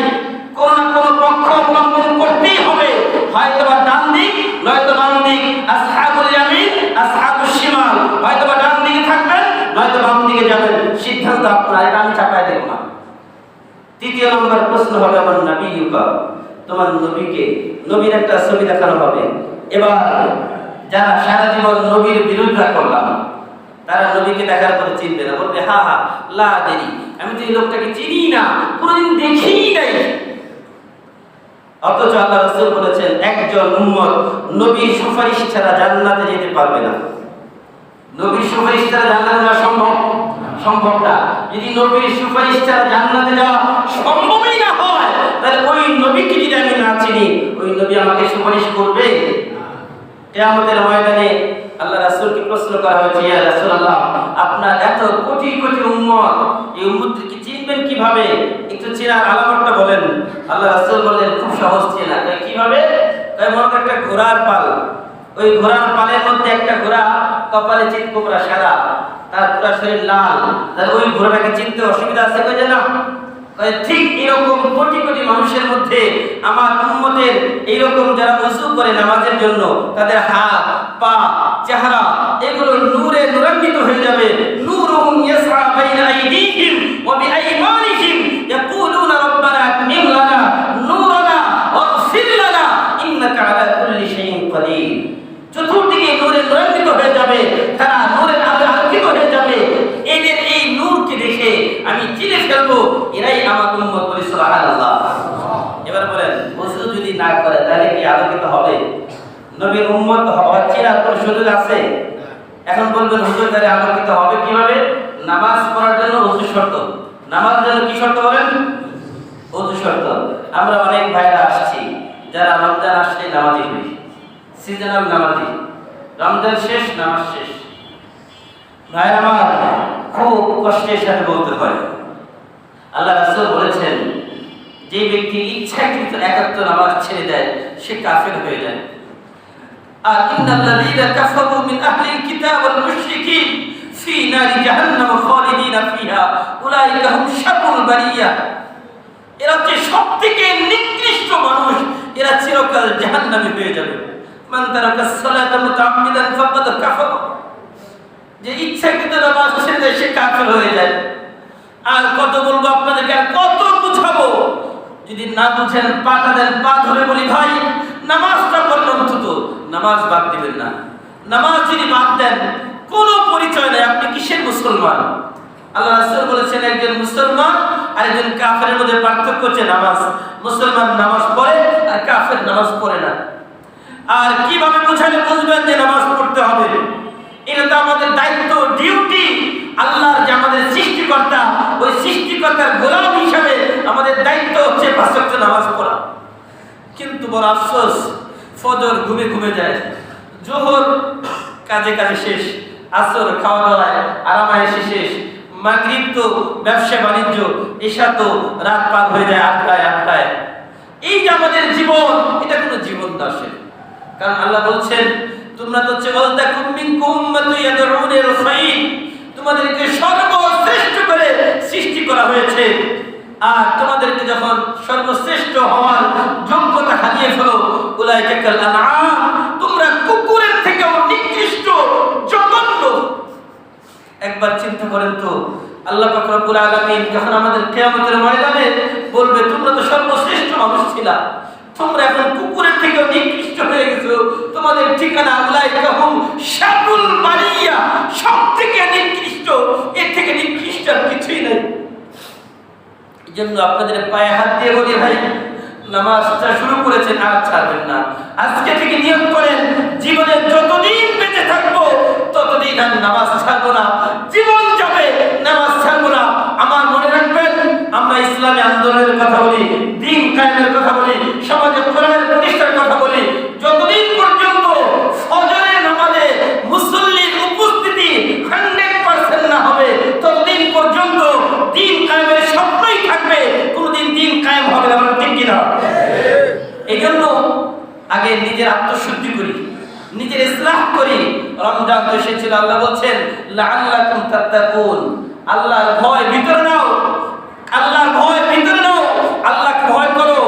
কোন না কোন পক্ষ অবলম্বন করতেই হবে, হয়তো বা ডান দিক নয়তো বাম দিক, আসহাবুল ইয়ামিন আসহাবুশ শিমাল, হয়তো বা ডান দিকে থাকবেন নয়তো বাম দিকে যাবেন। সিদ্ধান্ত আপনার, এটা আমি চাপায় দেব না। তৃতীয় নম্বর প্রশ্ন হবে আমার নাবিয়ুকা, তোমার নবীকে। নবীর একটা ছবি দেখানো হবে। এবার যারা সারা জীবন নবীর বিরোধিতা করলাম, তারা নবীকে দেখার পরে চিনবে না, বলবে হা হা লা দেরি, আমি তো এই লোকটাকে চিনি না, কোনোদিন দেখিই নাই। অথচ আল্লাহ রাসূল বলেছেন একজন উম্মত নবীর সুপারিশ ছাড়া জান্নাতে যেতে পারবে না। নবীর সুপারিশ ছাড়া জান্নাতে যাওয়া সম্ভব না। যদি নবীর সুপারিশ ছাড়া জান্নাতে যাওয়া সম্ভবই না হয়, তাহলে ওই নবীকে যদি আমি না চিনি, ওই নবী আমাকে সুপারিশ করবে? কিয়ামতের ময়দানে আল্লাহ রাসূলকে প্রশ্ন করা হয়েছে, ইয়া রাসূলুল্লাহ, আপনার এত কোটি কোটি উম্মত, এই উম্মতকে চিনবেন কিভাবে? একটু চেনার আলামতটা বলেন। আল্লাহ রাসূল বলেন খুব সহজ চেনা। কিভাবে? মনে একটা ঘোড়ার পাল, ওই ঘোড়ার পালের মধ্যে একটা ঘোড়া কপালে চিৎকোবরা সাদা, তার পুরো শরীর লাল, তাহলে ওই ঘোড়াটাকে চিনতে অসুবিধা আছে? কই যে না, ঠিক এরকম কোটি কোটি মানুষের মধ্যে আমার উম্মতের এইরকম যারা ওযু করে নামাজের জন্য তাদের হাত পা চেহারা এগুলো নূরে নূরান্বিত হয়ে যাবে। নূরুহুম ইয়াসআ বাইনা আইদিহিম ওয়া বিআইমানিহিম ইয়াকুলুনা রাব্বানা আতমিম লানা নূরানা ওয়াগফির লানা ইন্নাকা আলা কুল্লি শাইইন কাদির। চতুর্দিকে নূরে নূরান্বিত হয়ে যাবে, তারা নূরের আলোয় আলোকিত হয়ে যাবে। এদের এই নূরকে দেখে আমি চিনে ফেলবো এরাই আমার উম্মত। বলি সুবহানাল্লাহ। এবার বলেন ওযু যদি না করে তাহলে কি আলোকিত হবে? নবীর উম্মত হওয়ার চিনার কোনো সুযোগ আছে? এখন বলবেন হুজুর তাহলে আলোকিত হবে কিভাবে? নামাজ পড়ার জন্য ওযু শর্ত। নামাজের জন্য কি শর্ত বলেন? ওযু শর্ত। আমরা অনেক ভাইরা আসছি যারা রমজান আসলে নামাজি হই, সিজনাল নামাজি, রমজান শেষ নামাজ শেষ। ভাই আমার খুব কষ্টের সাথে বলতে হয়, আল্লাহ রাসূল বলেছেন যে ব্যক্তি ইচ্ছাকৃত একাত্ম নামাজ ছেড়ে দেয় সে কাফের হয়ে যায়। আর ইন্নাল্লাযীনা কাফারু মিন আহলিল কিতাব ওয়াল মুশরিকিন ফি নারি জাহান্নাম খালিদিনা ফিহা উলাইকা হুম শাররুল বারিয়া। এরা যে সবথেকে নিকৃষ্ট মানুষ, এরা চিরকাল জাহান্নামে হয়ে যাবে। মান তারাকা সালাতা মুতাআম্মিদান ফাকাদ কাফার। যে ইচ্ছাকৃত নামাজ ছেড়ে দেয় সে কাফের হয়ে যায়। আর কত বলবো আপনাদেরকে, আর কত বুঝাবো? যদি না বুঝেন পাটা দেন, পা ধরে বলি ভাই নামাজটা পড়লে অন্তত নামাজ বাদ দিবেন না। নামাজ যদি বাদ দেন কোনো পরিচয় নেই, আপনি কিসের মুসলমান? আল্লাহ রাসূল বলেছেন একজন মুসলমান আর একজন কাফেরের মধ্যে পার্থক্য হচ্ছে নামাজ। মুসলমান নামাজ পড়ে আর কাফের নামাজ পড়ে না। আর কিভাবে বুঝালে বুঝবেন যে নামাজ পড়তে হবে? এটা তো আমাদের দায়িত্ব, ডিউটি। আল্লাহর যে আমাদের সৃষ্টিকর্তা, ওই সৃষ্টিকর্তার গোলাম হিসাবে আমাদের দায়িত্ব হচ্ছে 5 ওয়াক্ত নামাজ পড়া। কিন্তু বড় আফসোস, ফজর ঘুমে ঘুমে যায়, জোহর কাজে কাজে শেষ, আসর খাওয়া দাওয়ায় আরামায়েশে শেষ, মাগরিব তো ব্যবসা বাণিজ্য, এশা তো রাত পার হয়ে যায় 8টায়। এই যে আমাদের জীবন, এটা কোনো জীবন না আসলে। কারণ আল্লাহ বলছেন তোমরা তো ওয়ালতাকুম মিনকুম উম্মাতুন ইয়াদউনা ইলাল খায়র, তোমাদেরকে সর্বশ্রেষ্ঠ করে সৃষ্টি করা হয়েছে। আর তোমাদেরকে যখন সর্বশ্রেষ্ঠ হওয়ার যোগ্যতা হারিয়ে ফেলো, উলাইকা কাল আনআম, তোমরা কুকুরের থেকেও নিকৃষ্ট, জঘন্য। একবার চিন্তা করেন তো, আল্লাহ পাক রব্বুল আলামিন যখন আমাদের কিয়ামতের ময়দানে বলবে তোমরা তো সর্বশ্রেষ্ঠ মানুষ ছিলা, তোমরা এখন কুকুরের থেকেও নিকৃষ্ট হয়ে গেছো, তোমাদের ঠিকানা উলাইকা হুম শাররুল বারিয়া, সবথেকে নিকৃষ্ট। এর থেকে নিকৃষ্ট আর কিছুই নেই। এজন্য আপনাদের পায়ে হাত দিয়ে বলি ভাই, নামাজটা শুরু করেছেন আর ছাড়বেন না। আজকে থেকে নিয়ত করেন জীবনে যতদিন বেঁচে থাকবো ততদিন আমি নামাজ ছাড়বো না। জীবন যাবে নামাজ ছাড়বো না। আমার মনে রাখবেন, আমরা ইসলামী আন্দোলনের কথা বলি, দ্বীন কায়েমের কথা বলি, সমাজে কোরআনের প্রতিষ্ঠার কথা বলি, যতদিন পর্যন্ত ফজরের নামাজে মুসল্লির উপস্থিতি 100% না হবে ততদিন পর্যন্ত দ্বীন কায়েমের স্বপ্নই থাকবে, কোনদিন দ্বীন কায়েম হবে না। আমরা ঠিক কিনা? এই জন্য আগে নিজের আত্মশুদ্ধি করি, নিজের ইসলাহ করি। রমজান তো এসেছিল, আল্লাহ বলছেন লাআল্লাকুম তাত্তাকুন, আল্লাহর ভয় ভিতরে নাও, আল্লাহর ভয় ভিতরে নাও, আল্লাহকে ভয় করো।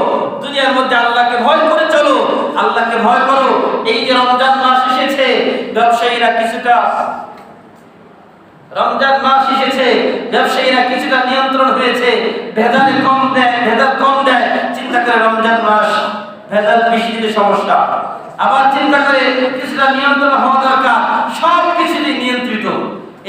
দুনিয়ার মধ্যে আল্লাহকে ভয় করে চলো, আল্লাহকে ভয় করো। এই যে রমজান মাস এসেছে, ব্যবসায়ীরা কিছুটা, রমজান মাস এসেছে ব্যবসায়ীরা কিছুটা নিয়ন্ত্রণ হয়েছে, ভেজাল কম দেয়। চিন্তা করে রমজান মাস ভেজাল বেশি দিলে সমস্যা, আবার চিন্তা করে কিছুটা নিয়ন্ত্রণ হওয়া দরকার, সব কিছু নিয়ন্ত্রিত।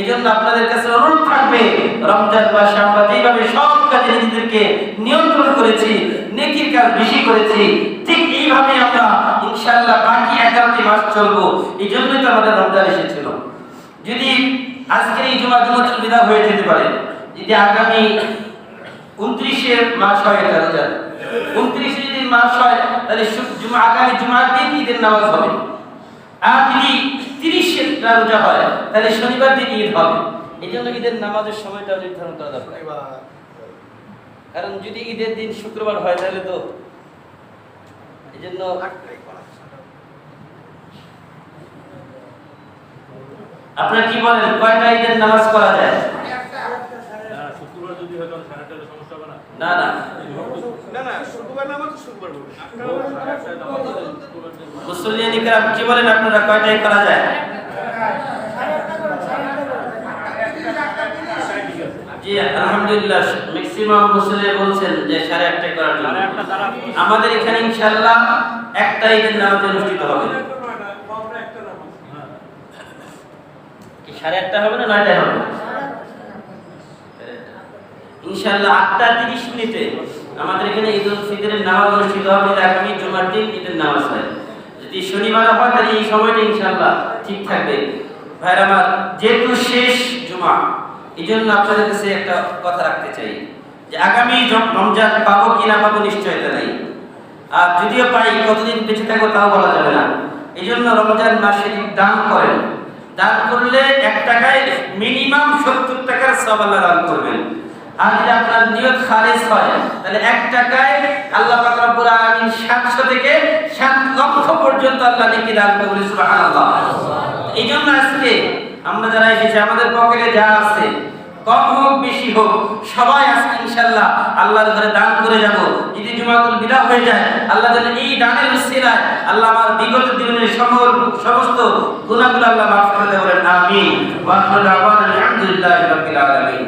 এই জন্য আপনাদের কাছে অনুরোধ থাকবে, রমজান মাসে আমরা যেভাবে সব কাজে নিজেদেরকে নিয়ন্ত্রণ করেছি, নেকির কাজ বেশি করেছি, ঠিক এইভাবে আমরা ইনশাআল্লাহ বাকি 11টি মাস চলবো। এই জন্যই তো আমাদের রমজান এসেছিল। যদি আজকের এই জুমাতুল বিদা হয়ে যেতে পারে, যদি আগামী 29 মাস হয়, 29 যদি মাস হয় তাহলে আগামী জুমার দিন ঈদের নামাজ হবে। আর যদি 30 রোজা হয় তাহলে শনিবার দিন ঈদ হবে। এই জন্য ঈদের নামাজের সময়টা নির্ধারণ করা দরকার। কারণ যদি ঈদের দিন শুক্রবার হয় তাহলে তো এই জন্য আপনারা কি বলেন, কয়টা ঈদের নামাজ করা যায়? শুক্রবার যদি হয় তাহলে 8:30 সমস্যা হবে না? না, মুসল্লিয়ান ইকরাম কি বলেন আপনারা, কয়টায় করা যায়? জি আলহামদুলিল্লাহ, ম্যাক্সিমাম মুসল্লি বলছেন যে 8:30 করার জন্য। আমাদের এখানে ইনশাআল্লাহ একটা ঈদের নামাজ অনুষ্ঠিত হবে। কি 8:30 হবে না 9টায় হবে? ইনশাআল্লাহ 8:30 আমাদের এখানে ঈদুল ফিতরের নামাজ অনুষ্ঠিত হবে। আগামী জুমার দিন ঈদের নামাজ হয়। যদি শনিবার হয় তাহলে এই সময়টা ইনশাআল্লাহ ঠিক থাকবে। ভাইরা আমার, যেহেতু শেষ জুমা, এই জন্য আপনাদের কাছে একটা কথা রাখতে চাই যে আগামী রমজান পাবো কি না পাবো নিশ্চয়তা নাই। আর যদিও পাই, কতদিন বেঁচে থাকবো তাও বলা যাবে না। এই জন্য রমজান মাসে দান করেন। দান করলে 1 টাকায় মিনিমাম 70 টাকার সওয়াব আল্লাহ দান করবেন। আর যদি আপনার নিয়ত খালিস হয় তাহলে 1 টাকায় আল্লাহ পাক রব্বুল আলামিন 700 থেকে 7 লক্ষ পর্যন্ত আল্লাহ নেকি দান করবেন। সুবহানাল্লাহ। এই জন্য আজকে আমরা যারা এসেছি, আমাদের পকেটে যা আছে, কম হোক বেশি হোক, সবাই আজকে ইনশাআল্লাহ আল্লাহর ঘরে দান করে যাব। যদি জুমাতুল বিদা হয়ে যায়, আল্লাহ যেন এই দানের উসিলায় আল্লাহ আমার বিগত জীবনের সমস্ত গুনাহগুলো আল্লাহ মাফ করে দেন। আমিন। ওয়া আখিরু দাওয়ানা আলহামদুলিল্লাহি রাব্বিল আলামিন।